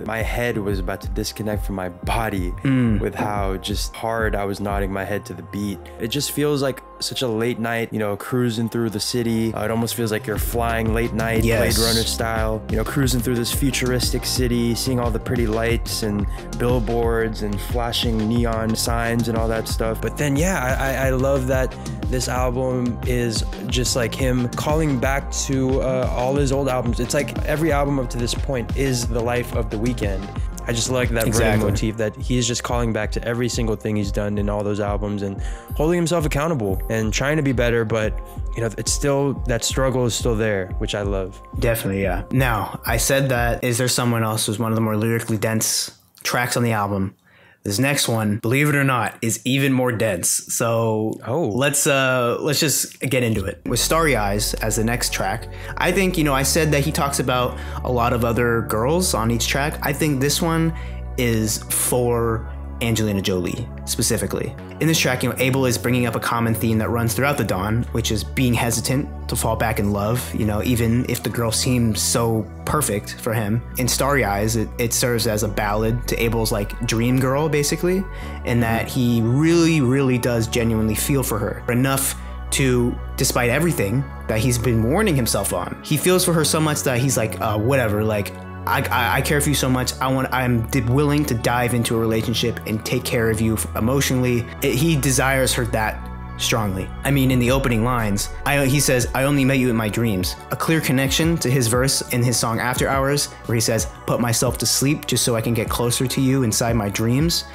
my head was about to disconnect from my body with how just hard I was nodding my head to the beat. It just feels like such a late night, cruising through the city. It almost feels like you're flying late night, Blade Runner style, cruising through this futuristic city, seeing all the pretty lights and billboards and flashing neon signs and all that stuff. But then, yeah, I love that this album is just like him calling back to all his old albums. It's like every album up to this point is the life of The Weeknd. I just like that running motif that he's just calling back to every single thing he's done in all those albums and holding himself accountable and trying to be better, but it's still, that struggle is still there, which I love. Definitely, yeah. Now, I said that Is There Someone Else was one of the more lyrically dense tracks on the album. This next one, believe it or not, is even more dense. So let's just get into it. With Starry Eyes as the next track, I think, I said that he talks about a lot of other girls on each track. I think this one is for Angelina Jolie specifically. In this track, Abel is bringing up a common theme that runs throughout the Dawn, which is being hesitant to fall back in love, even if the girl seems so perfect for him. In Starry Eyes, it serves as a ballad to Abel's like dream girl, basically, in that he really, really does genuinely feel for her enough to, despite everything that he's been warning himself on, he feels for her so much that he's like, whatever, like, I care for you so much. I'm willing to dive into a relationship and take care of you emotionally. He desires her that strongly. I mean, in the opening lines, he says, I only met you in my dreams. A clear connection to his verse in his song After Hours, where he says, put myself to sleep just so I can get closer to you inside my dreams.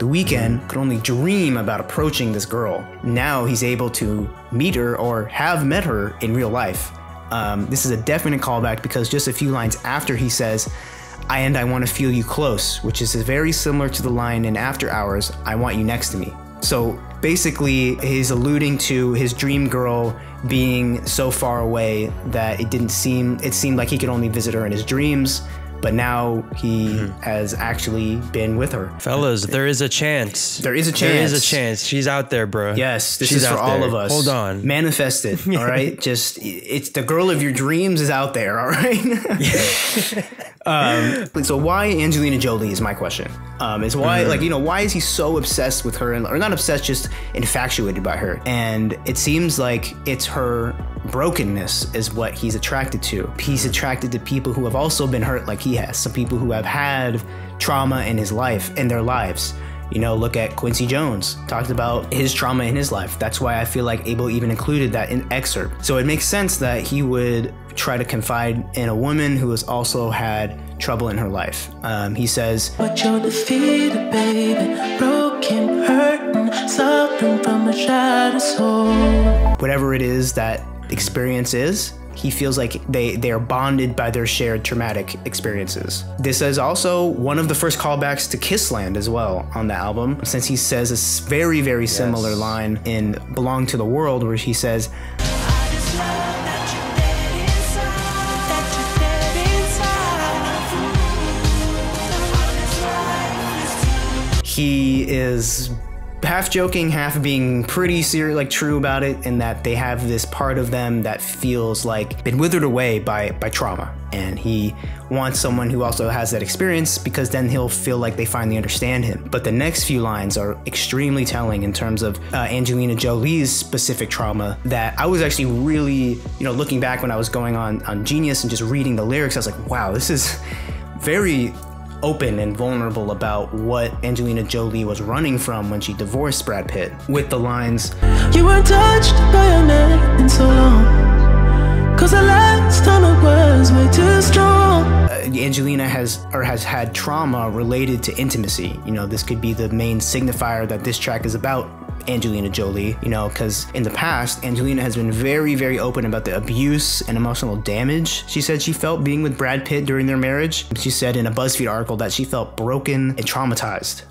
The Weeknd could only dream about approaching this girl. Now he's able to meet her or have met her in real life. This is a definite callback because just a few lines after he says, I want to feel you close, which is very similar to the line in After Hours, I want you next to me. So basically he's alluding to his dream girl being so far away that it seemed like he could only visit her in his dreams. But now he has actually been with her. Fellas, there is a chance. There is a chance. There is a chance. She's out there, bro. Yes, this is for all of us. Hold on. Manifest it, all right? Just, it's the girl of your dreams is out there, all right? So why Angelina Jolie is my question. Is why, why is he so obsessed with her? Or not obsessed, just infatuated by her. And it seems like it's her brokenness is what he's attracted to. He's attracted to people who have also been hurt like he has. Some people who have had trauma in their lives. Look at Quincy Jones, talked about his trauma in his life. That's why I feel like Abel even included that in excerpt. So it makes sense that he would try to confide in a woman who has also had trouble in her life. He says, but you're defeated, baby, broken, hurting, suffering from a shattered soul. Whatever it is that experience is, he feels like they are bonded by their shared traumatic experiences. This is also one of the first callbacks to Kissland as well on the album, since he says a very, very similar line in Belong to the World, where he says, he is half joking, half being pretty serious, like true about it, in that they have this part of them that feels like been withered away by trauma. And he wants someone who also has that experience, because then he'll feel like they finally understand him. But the next few lines are extremely telling in terms of Angelina Jolie's specific trauma, that I was actually really, looking back when I was going on Genius and just reading the lyrics, I was like, wow, this is very open and vulnerable about what Angelina Jolie was running from when she divorced Brad Pitt, with the lines, you weren't touched by a man in so long, 'cause the last time it was way too strong. Angelina has had trauma related to intimacy. You know, this could be the main signifier that this track is about Angelina Jolie, you know, because in the past, Angelina has been very, very open about the abuse and emotional damage she said she felt being with Brad Pitt during their marriage. She said in a BuzzFeed article that she felt broken and traumatized,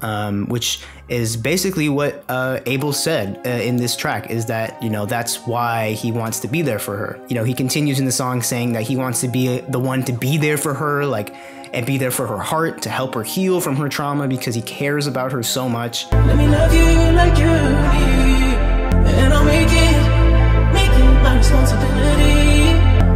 which is basically what Abel said in this track, is that, you know, that's why he wants to be there for her. You know, he continues in the song saying that he wants to be the one to be there for her, like, and be there for her heart, to help her heal from her trauma because he cares about her so much. Let me love you like you need, and I'll make it my responsibility.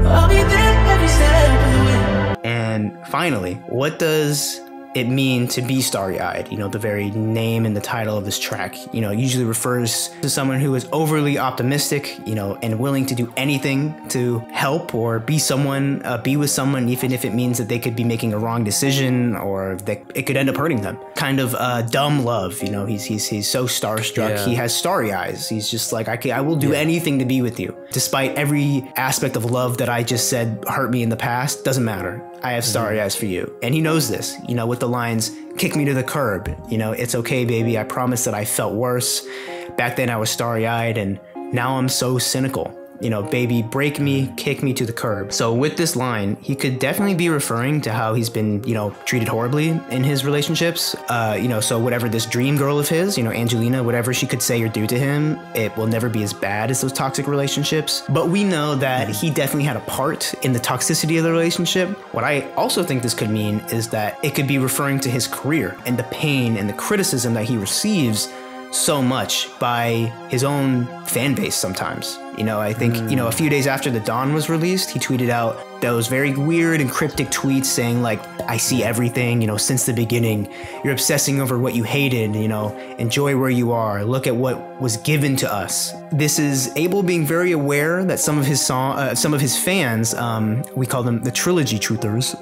I'll be there every step of the way. And finally, what does it mean to be starry-eyed? You know, the very name and the title of this track, you know, usually refers to someone who is overly optimistic, you know, and willing to do anything to help or be with someone, even if it means that they could be making a wrong decision or that it could end up hurting them. Kind of dumb love, you know, he's so starstruck. Yeah. He has starry eyes. He's just like, I will do anything to be with you. Despite every aspect of love that I just said hurt me in the past, doesn't matter. I have starry eyes for you. And he knows this, you know, with the lines, kick me to the curb, you know, it's okay, baby, I promise that I felt worse. Back then I was starry-eyed and now I'm so cynical. You know, baby, break me, kick me to the curb. So with this line, he could definitely be referring to how he's been, you know, treated horribly in his relationships. You know, so whatever this dream girl of his, you know, Angelina, whatever she could say or do to him, it will never be as bad as those toxic relationships. But we know that he definitely had a part in the toxicity of the relationship. What I also think this could mean is that it could be referring to his career and the pain and the criticism that he receives so much by his own fan base sometimes. You know, I think, you know, a few days after The Dawn was released, he tweeted out those very weird and cryptic tweets saying like, I see everything, you know, since the beginning. You're obsessing over what you hated, you know, enjoy where you are. Look at what was given to us. This is Abel being very aware that some of his fans, we call them the trilogy truthers,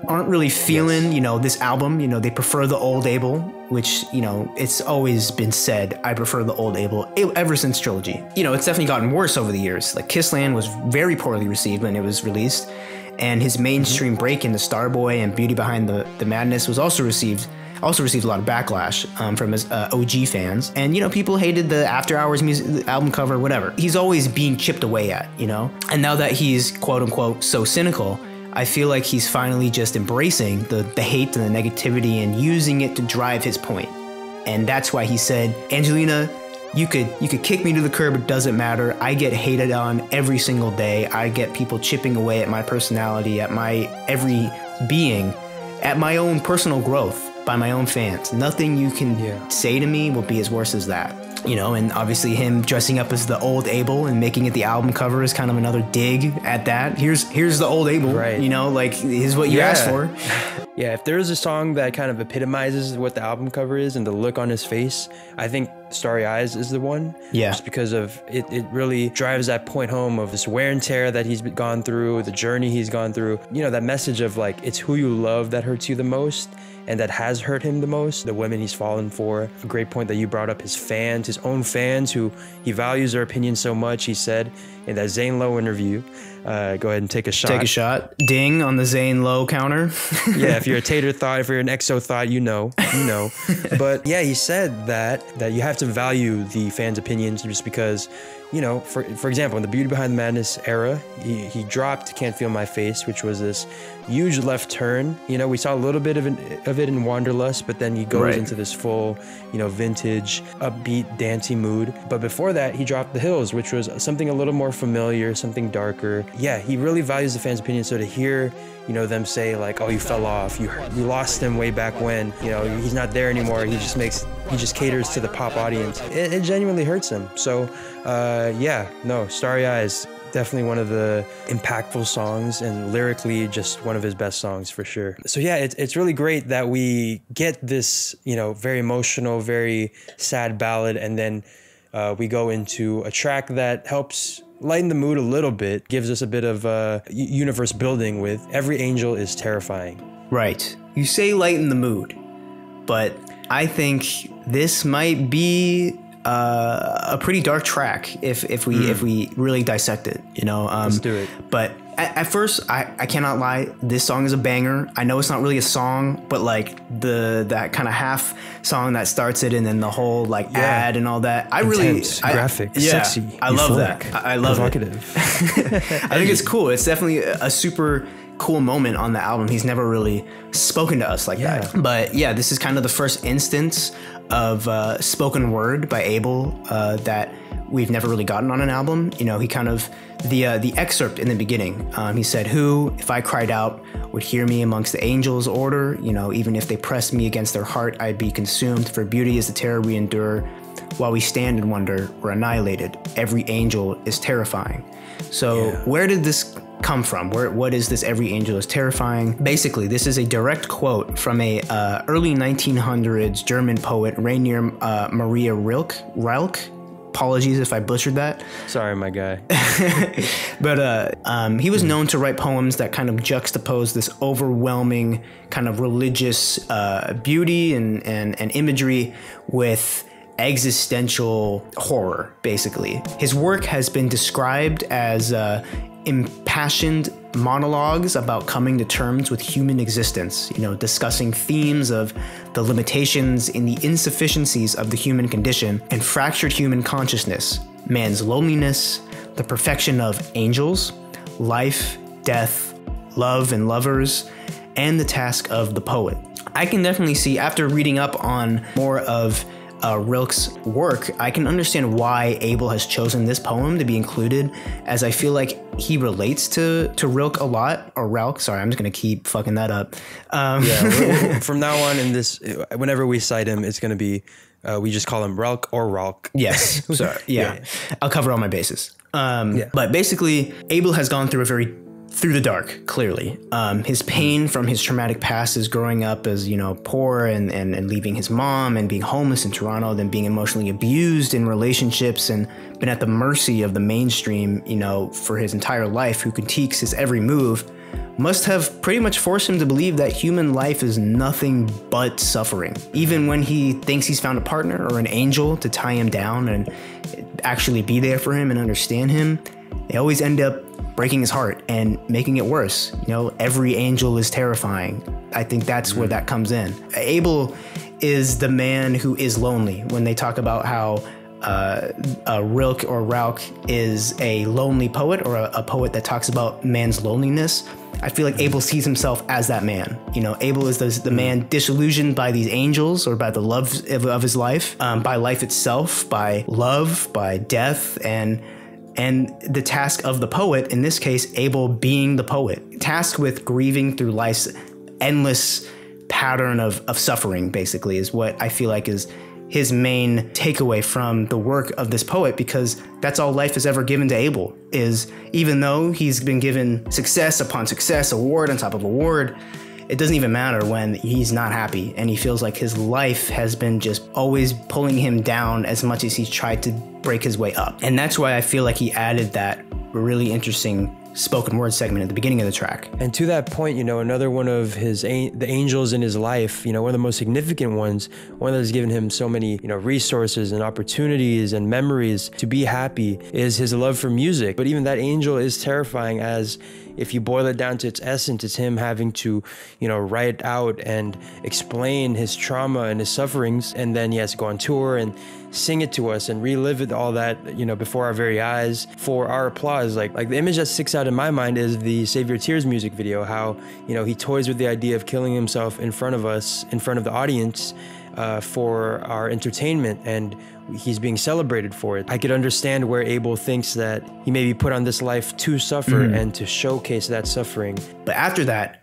aren't really feeling, you know, this album. You know, they prefer the old Abel, which, you know, it's always been said, I prefer the old Abel ever since Trilogy. You know, it's definitely gotten worse over the years. Like Kissland was very poorly received when it was released, and his mainstream break into Starboy and Beauty Behind the Madness was also received a lot of backlash from his OG fans. And, you know, people hated the After Hours music, the album cover, whatever. He's always being chipped away at, you know? And now that he's quote unquote so cynical, I feel like he's finally just embracing the hate and the negativity and using it to drive his point. And that's why he said, Angelina, you could kick me to the curb, it doesn't matter. I get hated on every single day. I get people chipping away at my personality, at my every being, at my own personal growth by my own fans. Nothing you can say to me will be as worse as that. You know, and obviously him dressing up as the old Abel and making it the album cover is kind of another dig at that. Here's the old Abel, right? You know, like, here's what you asked for. Yeah, if there is a song that kind of epitomizes what the album cover is and the look on his face, I think Starry Eyes is the one. Yeah. Just because of it really drives that point home of this wear and tear that he's gone through, the journey he's gone through. You know, that message of like, it's who you love that hurts you the most and that has hurt him the most, the women he's fallen for. A great point that you brought up, his fans, his own fans who he values their opinion so much. He said in that Zane Lowe interview, go ahead and take a shot. Take a shot. Ding on the Zane Lowe counter. Yeah, if you're a tater thought, if you're an exo thought, you know. But yeah, he said that you have to value the fans' opinions just because, you know, for example, in the Beauty Behind the Madness era, he dropped Can't Feel My Face, which was this huge left turn. You know, we saw a little bit of it in Wanderlust, but then he goes into this full, you know, vintage, upbeat, dancey mood. But before that, he dropped The Hills, which was something a little more familiar, something darker. Yeah, he really values the fans' opinion. So to hear, you know, them say like, oh, you fell off, you lost him way back when, you know, he's not there anymore, he just caters to the pop audience. It genuinely hurts him. So yeah, no, Starry Eyes, definitely one of the impactful songs and lyrically just one of his best songs for sure. So yeah, it's really great that we get this, you know, very emotional, very sad ballad, and then we go into a track that helps lighten the mood a little bit, gives us a bit of universe building with Every Angel Is Terrifying. Right. You say lighten the mood, but I think this might be a pretty dark track if we really dissect it, you know. Let's do it. But At first, I cannot lie, this song is a banger. I know it's not really a song, but like that kind of half song that starts it and then the whole like ad and all that. Intense, graphic, sexy, I love that. I love provocative. I think it's cool. It's definitely a super cool moment on the album. He's never really spoken to us like that. But yeah, this is kind of the first instance of spoken word by Abel that we've never really gotten on an album. You know, he kind of, the excerpt in the beginning, he said, "Who, if I cried out, would hear me amongst the angels' order? You know, even if they pressed me against their heart, I'd be consumed. For beauty is the terror we endure. While we stand and wonder, we're annihilated. Every angel is terrifying." So where did this come from? What is this every angel is terrifying? Basically, this is a direct quote from a early 1900s German poet, Rainier Maria Rilke. Apologies if I butchered that. Sorry, my guy. But he was known to write poems that kind of juxtapose this overwhelming kind of religious beauty and imagery with existential horror, basically. His work has been described as impassioned monologues about coming to terms with human existence, you know, discussing themes of the limitations and the insufficiencies of the human condition and fractured human consciousness, man's loneliness, the perfection of angels, life, death, love and lovers, and the task of the poet. I can definitely see, after reading up on more of Rilke's work, I can understand why Abel has chosen this poem to be included, as I feel like he relates to Rilke a lot, or Rilke. Sorry, I'm just gonna keep fucking that up. From now on in this, whenever we cite him, it's gonna be we just call him Rilke or Rilke. Yes, sorry, yeah. I'll cover all my bases. But basically, Abel has gone through through the dark, clearly. His pain from his traumatic past is growing up as, you know, poor and leaving his mom and being homeless in Toronto, then being emotionally abused in relationships and been at the mercy of the mainstream, you know, for his entire life, who critiques his every move, must have pretty much forced him to believe that human life is nothing but suffering. Even when he thinks he's found a partner or an angel to tie him down and actually be there for him and understand him, they always end up breaking his heart and making it worse. You know, every angel is terrifying. I think that's where that comes in. Abel is the man who is lonely. When they talk about how Rilke or Rauch is a lonely poet, or a poet that talks about man's loneliness, I feel like Abel sees himself as that man. You know, Abel is the man disillusioned by these angels, or by the love of his life, by life itself, by love, by death, and the task of the poet, in this case, Abel being the poet, tasked with grieving through life's endless pattern of suffering, basically, is what I feel like is his main takeaway from the work of this poet, because that's all life has ever given to Abel, is even though he's been given success upon success, award on top of award, it doesn't even matter when he's not happy and he feels like his life has been just always pulling him down as much as he's tried to break his way up. And that's why I feel like he added that really interesting spoken word segment at the beginning of the track. And to that point, you know, another one of the angels in his life, you know, one of the most significant ones, one that has given him so many, you know, resources and opportunities and memories to be happy, is his love for music. But even that angel is terrifying, as if you boil it down to its essence, it's him having to, you know, write out and explain his trauma and his sufferings, and then he has to go on tour and sing it to us and relive it, all that, you know, before our very eyes for our applause. Like the image that sticks out in my mind is the Save Your Tears music video, how, you know, he toys with the idea of killing himself in front of us, in front of the audience, for our entertainment, and he's being celebrated for it. I could understand where Abel thinks that he may be put on this life to suffer and to showcase that suffering. But after that,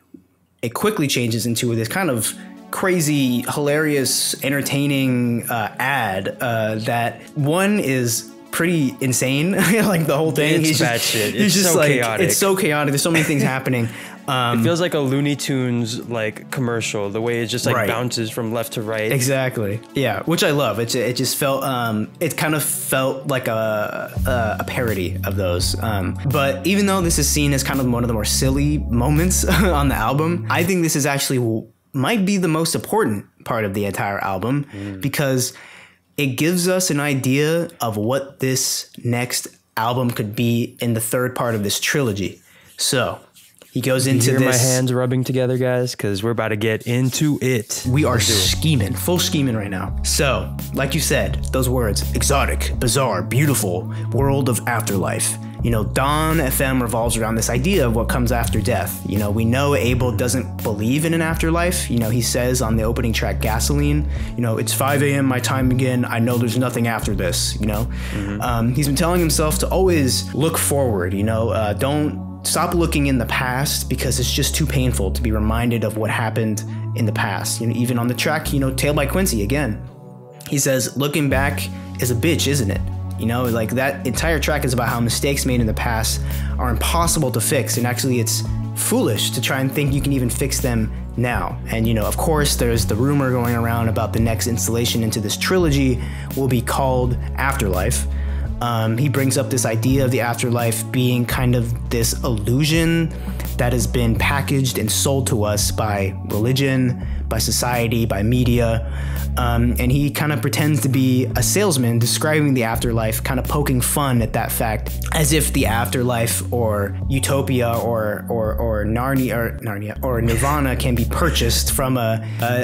it quickly changes into this kind of crazy, hilarious, entertaining ad that one is pretty insane. Like the whole thing, it's bad shit. It's just so like chaotic. It's so chaotic. There's so many things happening. It feels like a Looney Tunes like commercial, the way it just like bounces from left to right. Exactly. Yeah, which I love. It just felt it kind of felt like a parody of those. But even though this is seen as kind of one of the more silly moments on the album, I think this is actually might be the most important part of the entire album, because it gives us an idea of what this next album could be in the third part of this trilogy. So he goes You into hear this. my hands rubbing together, guys, because we're about to get into it. We are scheming, full scheming right now. So, like you said, those words, exotic, bizarre, beautiful, world of afterlife. You know, Dawn FM revolves around this idea of what comes after death. You know, we know Abel doesn't believe in an afterlife. You know, he says on the opening track, Gasoline, you know, it's 5 a.m. my time again. I know there's nothing after this, you know. He's been telling himself to always look forward, you know, don't stop looking in the past because it's just too painful to be reminded of what happened in the past. You know, even on the track, you know, Tale by Quincy again, he says, looking back is a bitch, isn't it? You know, like that entire track is about how mistakes made in the past are impossible to fix. And actually it's foolish to try and think you can even fix them now. And, you know, of course, there's the rumor going around about the next installation into this trilogy will be called Afterlife. He brings up this idea of the afterlife being kind of this illusion that has been packaged and sold to us by religion, by society, by media. And he kind of pretends to be a salesman describing the afterlife, kind of poking fun at that fact, as if the afterlife or utopia or Narnia or Nirvana can be purchased from a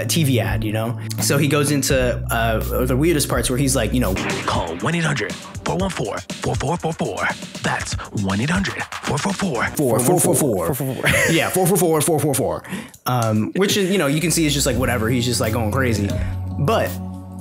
TV ad, you know? So he goes into the weirdest parts where he's like, you know, call 1-800-414-4444. That's 1-800-444-4444. Yeah, 444-444. Which is, you know, you can see it's just like whatever. He's just like going crazy. But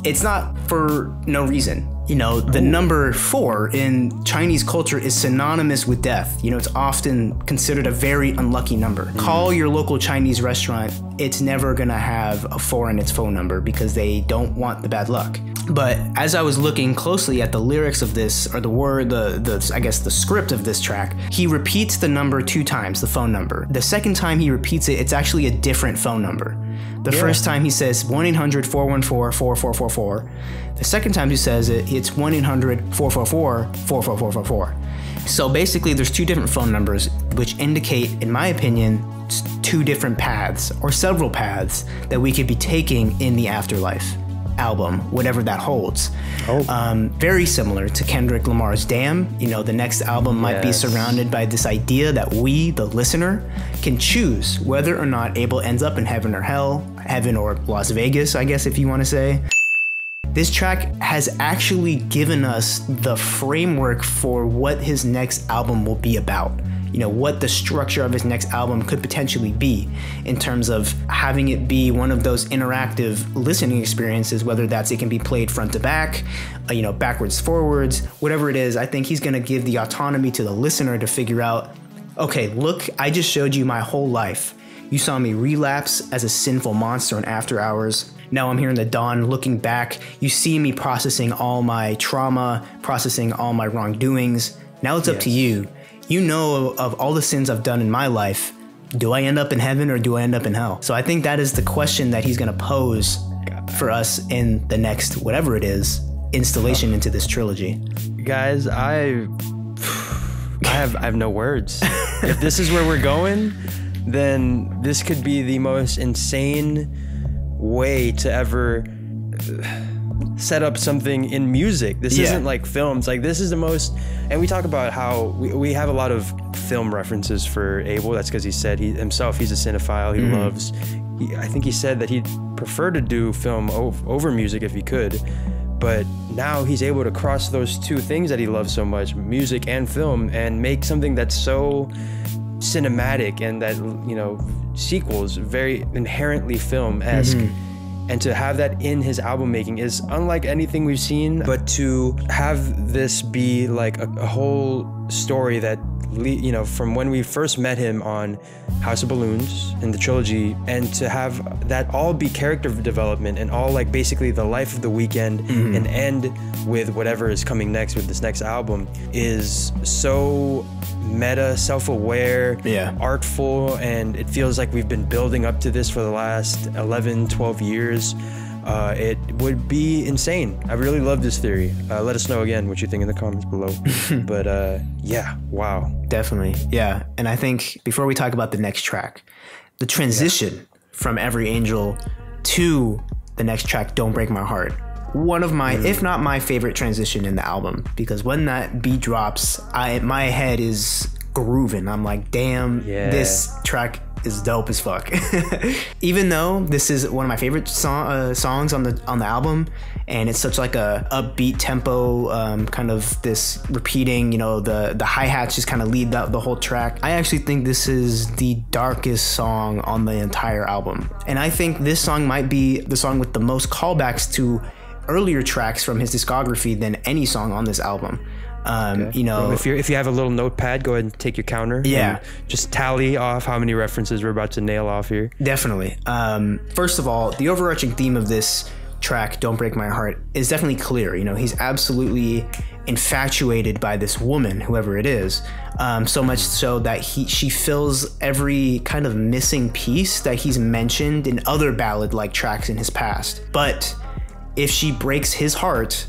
it's not for no reason. You know, the number 4 in Chinese culture is synonymous with death. You know, it's often considered a very unlucky number. Call your local Chinese restaurant. It's never gonna have a 4 in its phone number because they don't want the bad luck. But as I was looking closely at the lyrics of this, or I guess the script of this track, he repeats the number 2 times, the phone number. The second time he repeats it, it's actually a different phone number. The first time he says 1-800-414-4444. The second time he says it, it's 1-800-444-4444. So basically there's 2 different phone numbers, which indicate, in my opinion, 2 different paths, or several paths, that we could be taking in the afterlife album, whatever that holds. Very similar to Kendrick Lamar's Damn. You know, the next album might be surrounded by this idea that we, the listener, can choose whether or not Abel ends up in heaven or hell, heaven or Las Vegas, I guess, if you want to say. This track has actually given us the framework for what his next album will be about. You know, what the structure of his next album could potentially be in terms of having it be one of those interactive listening experiences, whether it can be played front to back, you know, backwards, forwards, whatever it is. I think he's going to give the autonomy to the listener to figure out, okay, look, I just showed you my whole life. You saw me relapse as a sinful monster in After Hours. Now I'm here in the dawn looking back. You see me processing all my trauma, processing all my wrongdoings. Now it's up to you. You know, of all the sins I've done in my life, do I end up in heaven or do I end up in hell? So I think that is the question that he's going to pose for us in the next, whatever it is, installation into this trilogy. Guys, I have no words. If this is where we're going, then this could be the most insane way to ever set up something in music. This isn't like films. Like, this is the most, and we talk about how we have a lot of film references for Abel. That's because he said he's a cinephile. He loves, I think he said that he'd prefer to do film over music if he could. But now he's able to cross those 2 things that he loves so much, music and film, and make something that's so cinematic and that, you know, sequels very inherently film-esque. And to have that in his album making is unlike anything we've seen, but to have this be like a whole story that, you know, from when we first met him on House of Balloons in the trilogy, and to have that all be character development and all like basically the life of the Weeknd and end with whatever is coming next with this next album is so meta, self-aware, artful, and it feels like we've been building up to this for the last 11, 12 years. It would be insane. I really love this theory. Let us know again what you think in the comments below. But yeah, wow. Definitely, yeah. And I think before we talk about the next track, the transition from Every Angel to the next track, Don't Break My Heart, one of my, if not my favorite transition in the album, because when that beat drops, my head is grooving. I'm like, damn, this track is dope as fuck. Even though this is one of my favorite songs on the album, and it's such like a upbeat tempo, kind of this repeating, you know, the hi-hats just kind of lead the whole track. I actually think this is the darkest song on the entire album, and I think this song might be the song with the most callbacks to earlier tracks from his discography than any song on this album. You know, well, if you have a little notepad, go ahead and take your counter. Yeah, and just tally off how many references we're about to nail off here. Definitely. First of all, the overarching theme of this track, "Don't Break My Heart," is definitely clear. You know, he's absolutely infatuated by this woman, whoever it is, so much so that she fills every kind of missing piece that he's mentioned in other ballad-like tracks in his past. But if she breaks his heart,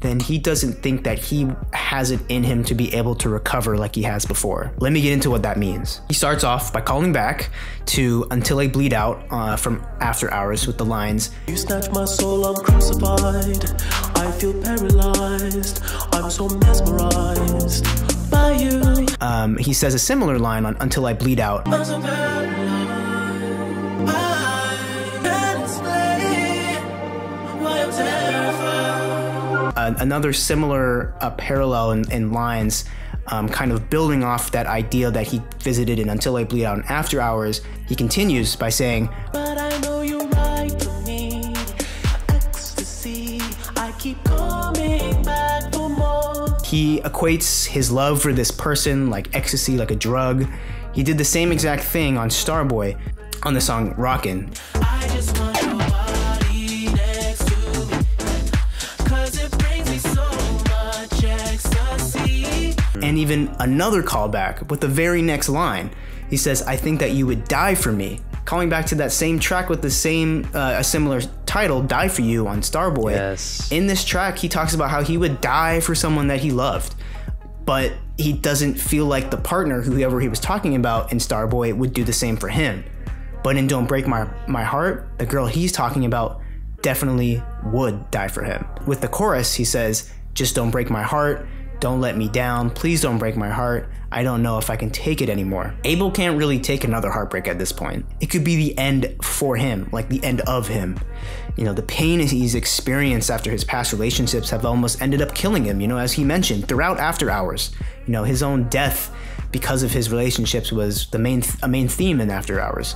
then he doesn't think that he has it in him to be able to recover like he has before. Let me get into what that means. He starts off by calling back to "Until I Bleed Out" from After Hours with the lines, "You snatch my soul, I'm crucified. I feel paralyzed. I'm so mesmerized by you." He says a similar line on "Until I Bleed Out." I'm so paralyzed. I can't explain why I'm terrified. Another similar parallel in lines, kind of building off that idea that he visited in "Until I Bleed Out" and After Hours. He continues by saying, "But I know you're right for me. Ecstasy, I keep coming back for more." He equates his love for this person like ecstasy, like a drug. He did the same exact thing on Starboy on the song "Rockin'." I just want your body next to me, 'cause it brings me so much ecstasy. And even another callback with the very next line. He says, "I think that you would die for me." Calling back to that same track with the same, a similar title, "Die For You" on Starboy. Yes. In this track, he talks about how he would die for someone that he loved, but he doesn't feel like the partner, whoever he was talking about in Starboy, would do the same for him. But in "Don't Break My Heart," the girl he's talking about definitely would die for him. With the chorus, he says, "Just don't break my heart. Don't let me down. Please don't break my heart. I don't know if I can take it anymore." Abel can't really take another heartbreak at this point. It could be the end for him, like the end of him. You know, the pain he's experienced after his past relationships have almost ended up killing him, you know, as he mentioned throughout After Hours. You know, his own death because of his relationships was a main theme in After Hours.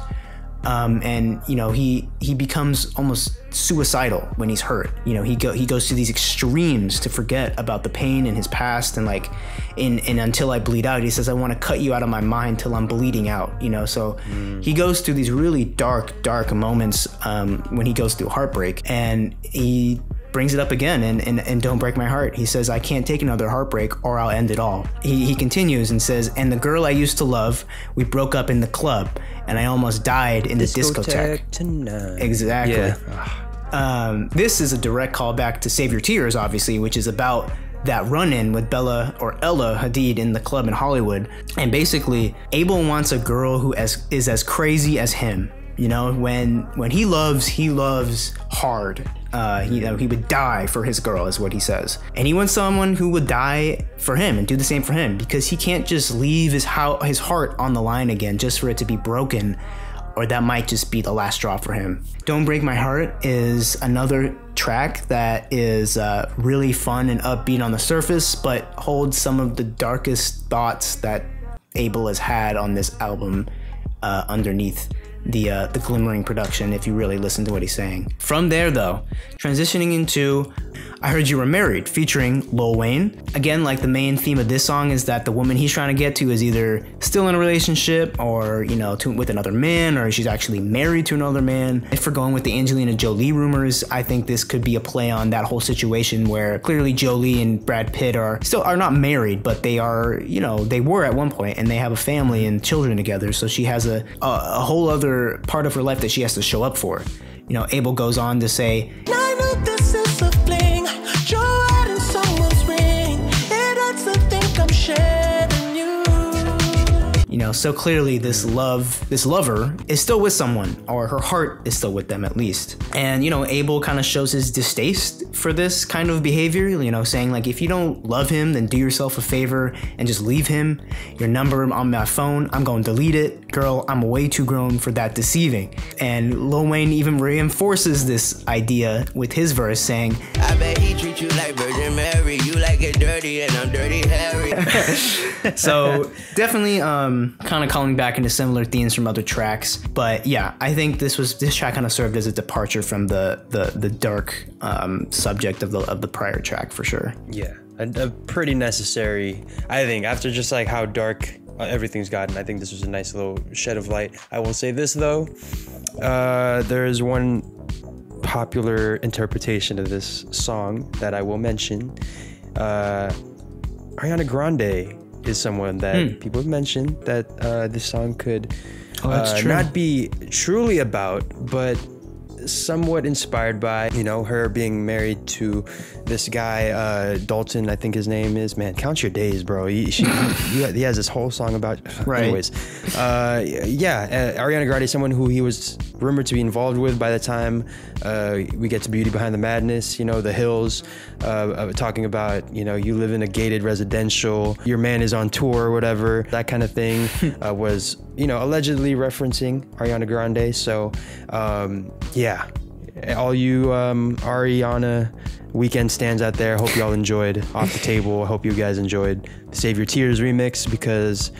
And you know, he becomes almost suicidal when he's hurt. You know, he goes to these extremes to forget about the pain in his past, and like in "Until I Bleed Out," he says, "I want to cut you out of my mind till I'm bleeding out." You know, so he goes through these really dark moments when he goes through heartbreak, and he brings it up again in "Don't Break My Heart." He says, "I can't take another heartbreak or I'll end it all." He continues and says, "And the girl I used to love, we broke up in the club, and I almost died in the discotheque tonight." Exactly. Yeah. This is a direct callback to "Save Your Tears," obviously, which is about that run-in with Ella Hadid in the club in Hollywood. And basically, Abel wants a girl who is as crazy as him. You know, when he loves hard. You know, he would die for his girl, is what he says. And he wants someone who would die for him and do the same for him, because he can't just leave his heart on the line again just for it to be broken, or that might just be the last straw for him. "Don't Break My Heart" is another track that is really fun and upbeat on the surface, but holds some of the darkest thoughts that Abel has had on this album underneath the glimmering production, if you really listen to what he's saying. From there, though, transitioning into "I Heard You Were Married" featuring Lil Wayne. Again, like, the main theme of this song is that the woman he's trying to get to is either still in a relationship, or, you know, with another man, or she's actually married to another man. If we're going with the Angelina Jolie rumors, I think this could be a play on that whole situation where clearly Jolie and Brad Pitt are not married, but they are, you know, they were at one point, and they have a family and children together. So she has a whole other part of her life that she has to show up for. You know, Abel goes on to say, I know this is a fling, Joanne in someone's ring. It hurts to think I'm shedding you. You know, know, so clearly this lover is still with someone, or her heart is still with them at least. And, you know, Abel kind of shows his distaste for this kind of behavior, you know, saying like, if you don't love him, then do yourself a favor and just leave him. Your number on my phone, I'm going to delete it. Girl, I'm way too grown for that deceiving. And Lil Wayne even reinforces this idea with his verse saying, I bet he treat you like Virgin Mary. You like it dirty and I'm dirty Harry. So definitely kind of calling back into similar themes from other tracks. But yeah, I think this track kind of served as a departure from the dark subject of the prior track for sure. Yeah, a pretty necessary, I think, after just like how dark everything's gotten. I think this was a nice little shed of light. I will say this though, there is one popular interpretation of this song that I will mention. Ariana Grande is someone that people have mentioned that this song could not be truly about, but somewhat inspired by, you know, her being married to this guy, Dalton, I think his name is. Man, count your days, bro. He has this whole song about. Right. Anyways, Ariana Grande is someone who he was rumored to be involved with by the time we get to Beauty Behind the Madness. You know, The Hills, talking about, you know, you live in a gated residential, your man is on tour or whatever, that kind of thing. Was, you know, allegedly referencing Ariana Grande. So yeah, all you Ariana Weeknd stands out there, hope y'all enjoyed Off the Table. I hope you guys enjoyed the Save Your Tears remix, because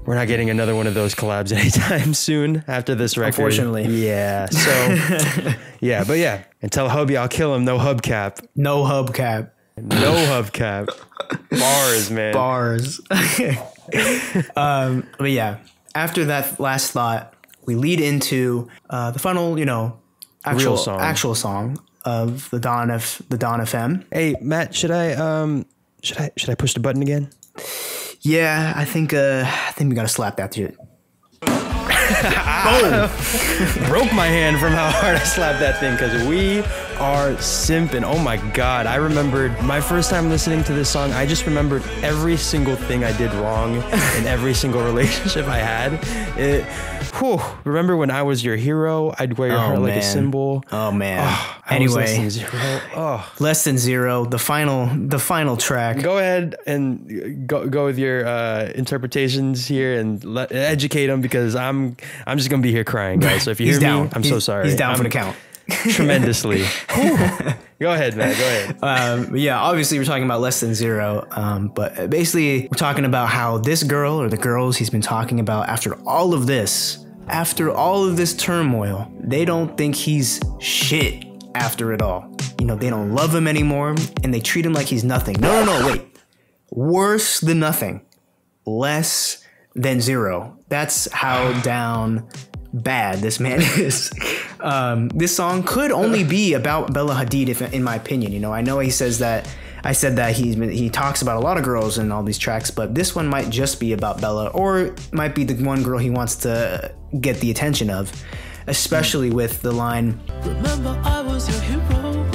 we're not getting another one of those collabs anytime soon after this record. Unfortunately. Yeah, so yeah, but yeah, and tell hubby I'll kill him, no hubcap. No hubcap. No hubcap. Bars, man. Bars. But yeah, after that last thought, we lead into the final, you know, actual song of the Dawn FM. Hey Matt, should I push the button again? Yeah, I think we gotta slap that shit. Broke my hand from how hard I slapped that thing, because we are simping. Oh my god, I remembered my first time listening to this song. I just remembered every single thing I did wrong in every single relationship I had. Remember when I was your hero? I'd wear your heart like a symbol. Oh man. Anyway, Less Than Zero, the final track. Go ahead and go with your interpretations here and educate them, because I'm just gonna be here crying, guys. So if you hear me, I'm so sorry. He's down for the count. Tremendously. Go ahead, man. Go ahead. Yeah, obviously we're talking about Less Than Zero, but basically we're talking about how this girl, or the girls he's been talking about, after all of this turmoil, they don't think he's shit after it all. You know, they don't love him anymore, and they treat him like he's nothing. No, wait. Worse than nothing. Less than zero. That's how down bad this man is. This song could only be about Bella Hadid, in my opinion. You know, I know he says that, I said that he talks about a lot of girls in all these tracks, but this one might just be about Bella, or might be the one girl he wants to get the attention of, especially with the line, Remember I was your hero,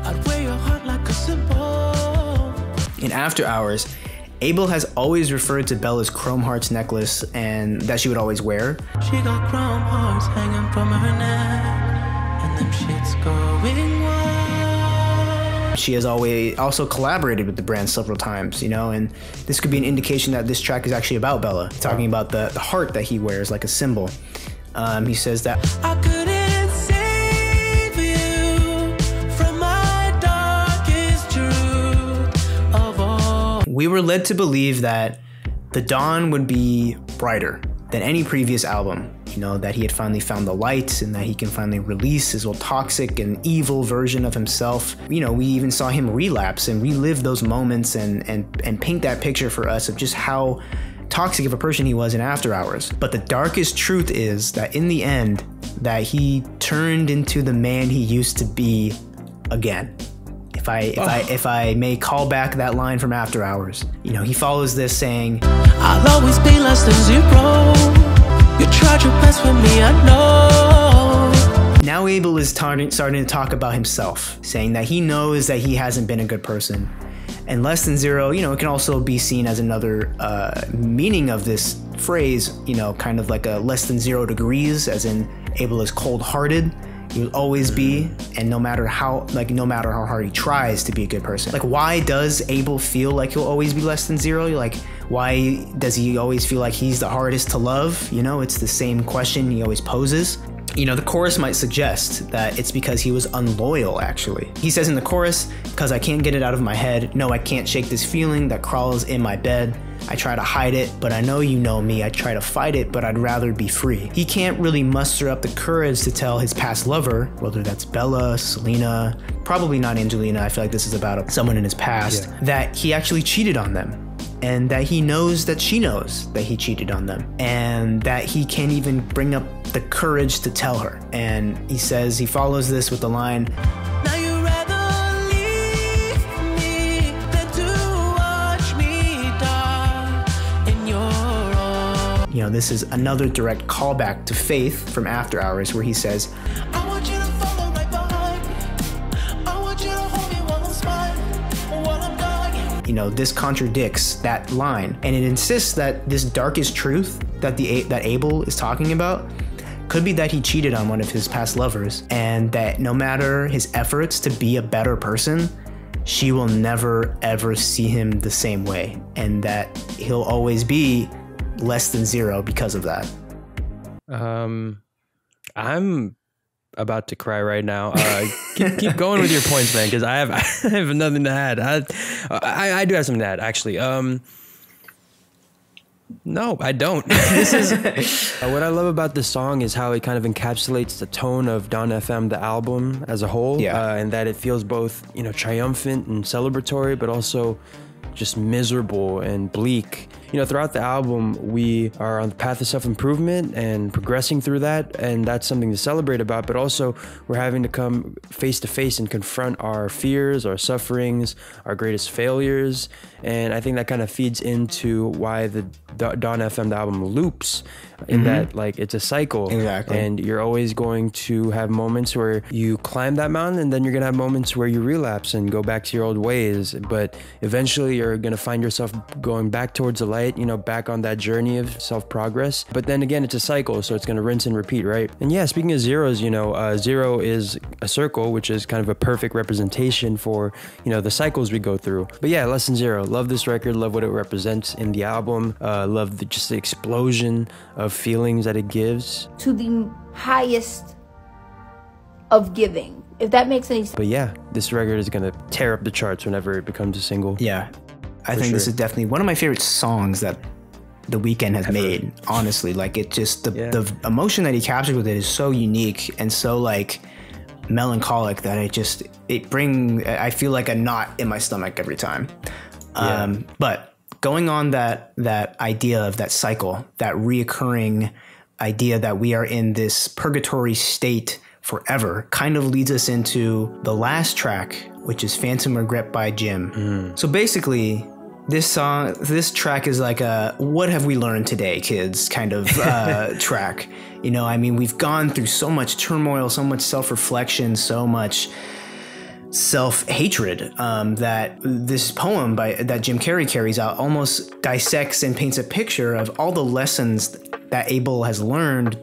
I'd wear your heart like a symbol. In After Hours, Abel has always referred to Bella's chrome hearts necklace and that she would always wear. She got chrome hearts hanging from her neck, and them shit's going wild. She has always also collaborated with the brand several times, you know, and this could be an indication that this track is actually about Bella, talking about the heart that he wears like a symbol. He says that I couldn't save you from my darkest truth of all. We were led to believe that The Dawn would be brighter than any previous album, you know, that he had finally found the light and that he can finally release his old toxic and evil version of himself. You know, we even saw him relapse and relive those moments and paint that picture for us of just how toxic of a person he was in After Hours. But the darkest truth is that in the end, that he turned into the man he used to be again. If I may call back that line from After Hours, you know, he follows this saying, I'll always be less than zero. You tried your best for me, I know. Now Abel is starting to talk about himself, saying that he knows that he hasn't been a good person, And less than zero, you know, it can also be seen as another meaning of this phrase, you know, kind of like a less than 0 degrees, as in Abel is cold-hearted. He'll always be, and no matter how hard he tries to be a good person. Like, why does Abel feel like he'll always be less than 0? Like, why does he always feel like he's the hardest to love? You know, it's the same question he always poses. You know, the chorus might suggest that it's because he was unloyal, actually. He says in the chorus, "'Cause I can't get it out of my head. No, I can't shake this feeling that crawls in my bed. I try to hide it, but I know you know me. I try to fight it, but I'd rather be free." He can't really muster up the courage to tell his past lover, whether that's Bella, Selena, probably not Angelina, I feel like this is about someone in his past, that he actually cheated on them. And that he knows that she knows that he cheated on them, and that he can't even bring up the courage to tell her. And he says, he follows this with the line, Now you'd rather leave me than to watch me die in your arms. you know, this is another direct callback to Faith from After Hours, where he says, I want you to follow right behind me. I want you to hold me while I'm smiling, while I'm dying. you know, this contradicts that line, and it insists that this darkest truth that that Abel is talking about could be that he cheated on one of his past lovers, and that no matter his efforts to be a better person, she will never ever see him the same way, and that he'll always be less than 0 because of that. I'm about to cry right now. Keep going with your points, man, because I have nothing to add. I do have something to add, actually. No, I don't. This is what I love about this song is how it kind of encapsulates the tone of Dawn FM, the album as a whole, and that it feels both, you know, triumphant and celebratory, but also just miserable and bleak. You know, throughout the album, we are on the path of self-improvement and progressing through that, and that's something to celebrate about, but also we're having to come face to face and confront our fears, our sufferings, our greatest failures, and I think that kind of feeds into why the Dawn FM, the album, loops, in that, like, it's a cycle. Exactly. And you're always going to have moments where you climb that mountain, and then you're gonna have moments where you relapse and go back to your old ways, but eventually you're gonna find yourself going back towards the light, you know, back on that journey of self-progress. But then again, it's a cycle, so it's gonna rinse and repeat, right? And yeah, speaking of zeros, you know, 0 is a circle, which is kind of a perfect representation for, you know, the cycles we go through. But yeah, Less Than Zero. Love this record, love what it represents in the album, love just the explosion of feelings that it gives. To the highest of giving, if that makes any sense. But yeah, this record is gonna tear up the charts whenever it becomes a single. Yeah, I think this is definitely one of my favorite songs that The Weeknd has made, honestly. Like, it just, the emotion that he captured with it is so unique and so, like, melancholic that I feel like a knot in my stomach every time. But going on that idea of that cycle, that reoccurring idea that we are in this purgatory state forever, kind of leads us into the last track, which is Phantom Regret by Jim. So basically, this track is like a what have we learned today, kids, kind of track. You know, I mean, we've gone through so much turmoil, so much self-reflection, so much self-hatred, that this poem that Jim Carrey carries out almost dissects and paints a picture of all the lessons that Abel has learned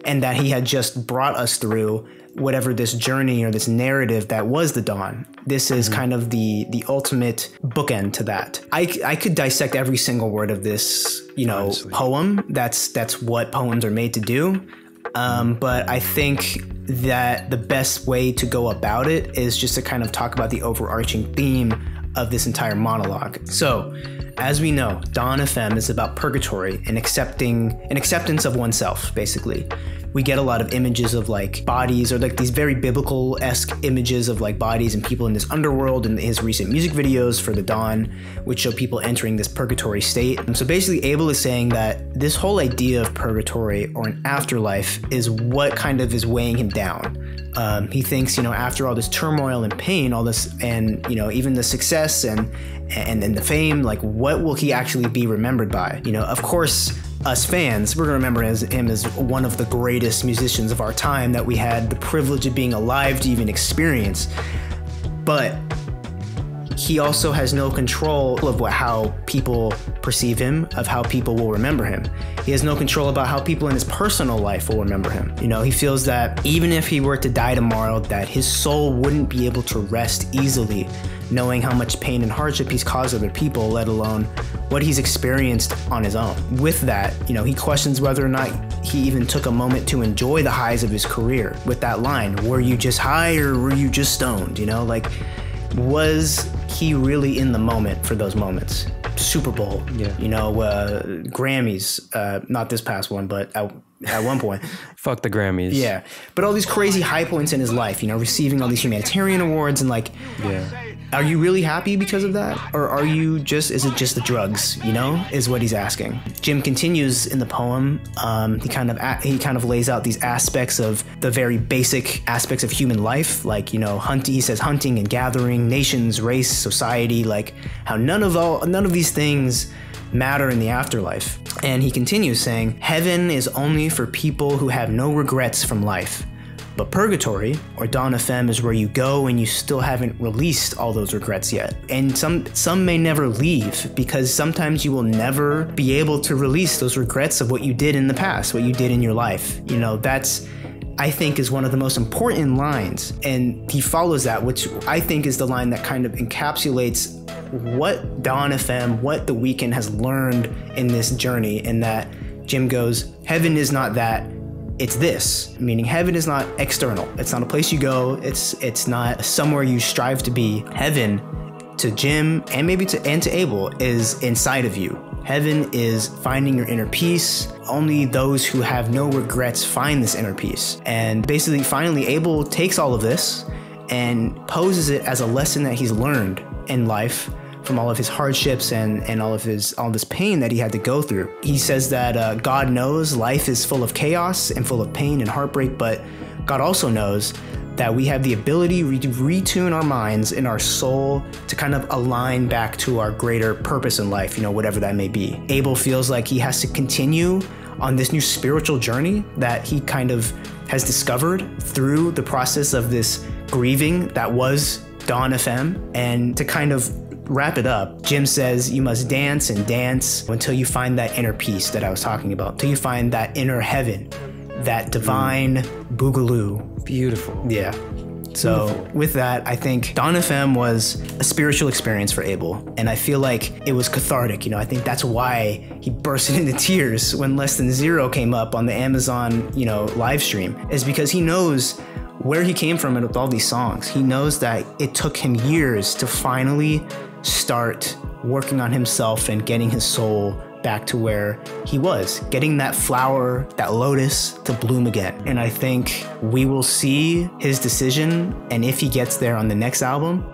and that he had just brought us through whatever this journey or this narrative that was the Dawn. This is kind of the ultimate bookend to that. I could dissect every single word of this, you know, poem. That's what poems are made to do. But I think that the best way to go about it is just to kind of talk about the overarching theme of this entire monologue. So, as we know, Dawn FM is about purgatory and acceptance of oneself, basically. We get a lot of images of like bodies, or like these very biblical-esque images of like bodies and people in this underworld in his recent music videos for the Dawn, which show people entering this purgatory state. And so basically Abel is saying that this whole idea of purgatory or an afterlife is what kind of is weighing him down. He thinks, you know, after all this turmoil and pain, all this, and, you know, even the success and the fame, like, what will he actually be remembered by? You know, of course, us fans, we're gonna remember him as one of the greatest musicians of our time that we had the privilege of being alive to even experience. But he also has no control of how people perceive him, of how people will remember him. He has no control about how people in his personal life will remember him. You know, he feels that even if he were to die tomorrow, that his soul wouldn't be able to rest easily, knowing how much pain and hardship he's caused other people, let alone what he's experienced on his own. With that, you know, he questions whether or not he even took a moment to enjoy the highs of his career with that line, were you just high or were you just stoned? You know, like, was he really in the moment for those moments? Super Bowl, you know, Grammys, not this past one, but at one point. Fuck the Grammys. Yeah. But all these crazy high points in his life, you know, receiving all these humanitarian awards and like, are you really happy because of that? Or are you just, is it just the drugs, you know, is what he's asking. Jim continues in the poem. He kind of lays out these aspects of the very basic aspects of human life. Like, you know, he says hunting and gathering, nations, race, society, like how none of these things matter in the afterlife. And he continues saying, heaven is only for people who have no regrets from life. But purgatory, or Dawn FM, is where you go and you still haven't released all those regrets yet. And some may never leave, because sometimes you will never be able to release those regrets of what you did in the past, what you did in your life. You know, that's, I think, is one of the most important lines. And he follows that, which I think is the line that kind of encapsulates what Dawn FM, what The Weeknd has learned in this journey, in that Jim goes, heaven is not that, it's this, meaning heaven is not external. It's not a place you go. It's not somewhere you strive to be. Heaven, to Jim and maybe to Abel, is inside of you. Heaven is finding your inner peace. Only those who have no regrets find this inner peace. And basically, finally, Abel takes all of this and poses it as a lesson that he's learned in life from all of his hardships and all this pain that he had to go through. He says that God knows life is full of chaos and full of pain and heartbreak, but God also knows that we have the ability to retune our minds and our soul to kind of align back to our greater purpose in life, you know, whatever that may be. Abel feels like he has to continue on this new spiritual journey that he kind of has discovered through the process of this grieving that was Dawn FM. And to kind of wrap it up, Jim says you must dance and dance until you find that inner peace that I was talking about, till you find that inner heaven, that divine boogaloo. Beautiful. Yeah. So with that, I think Dawn FM was a spiritual experience for Abel. And I feel like it was cathartic. You know, I think that's why he bursted into tears when Less Than Zero came up on the Amazon, you know, live stream, is because he knows where he came from with all these songs. He knows that it took him years to finally start working on himself and getting his soul back to where he was, getting that flower, that lotus, to bloom again. And I think we will see his decision, and if he gets there on the next album,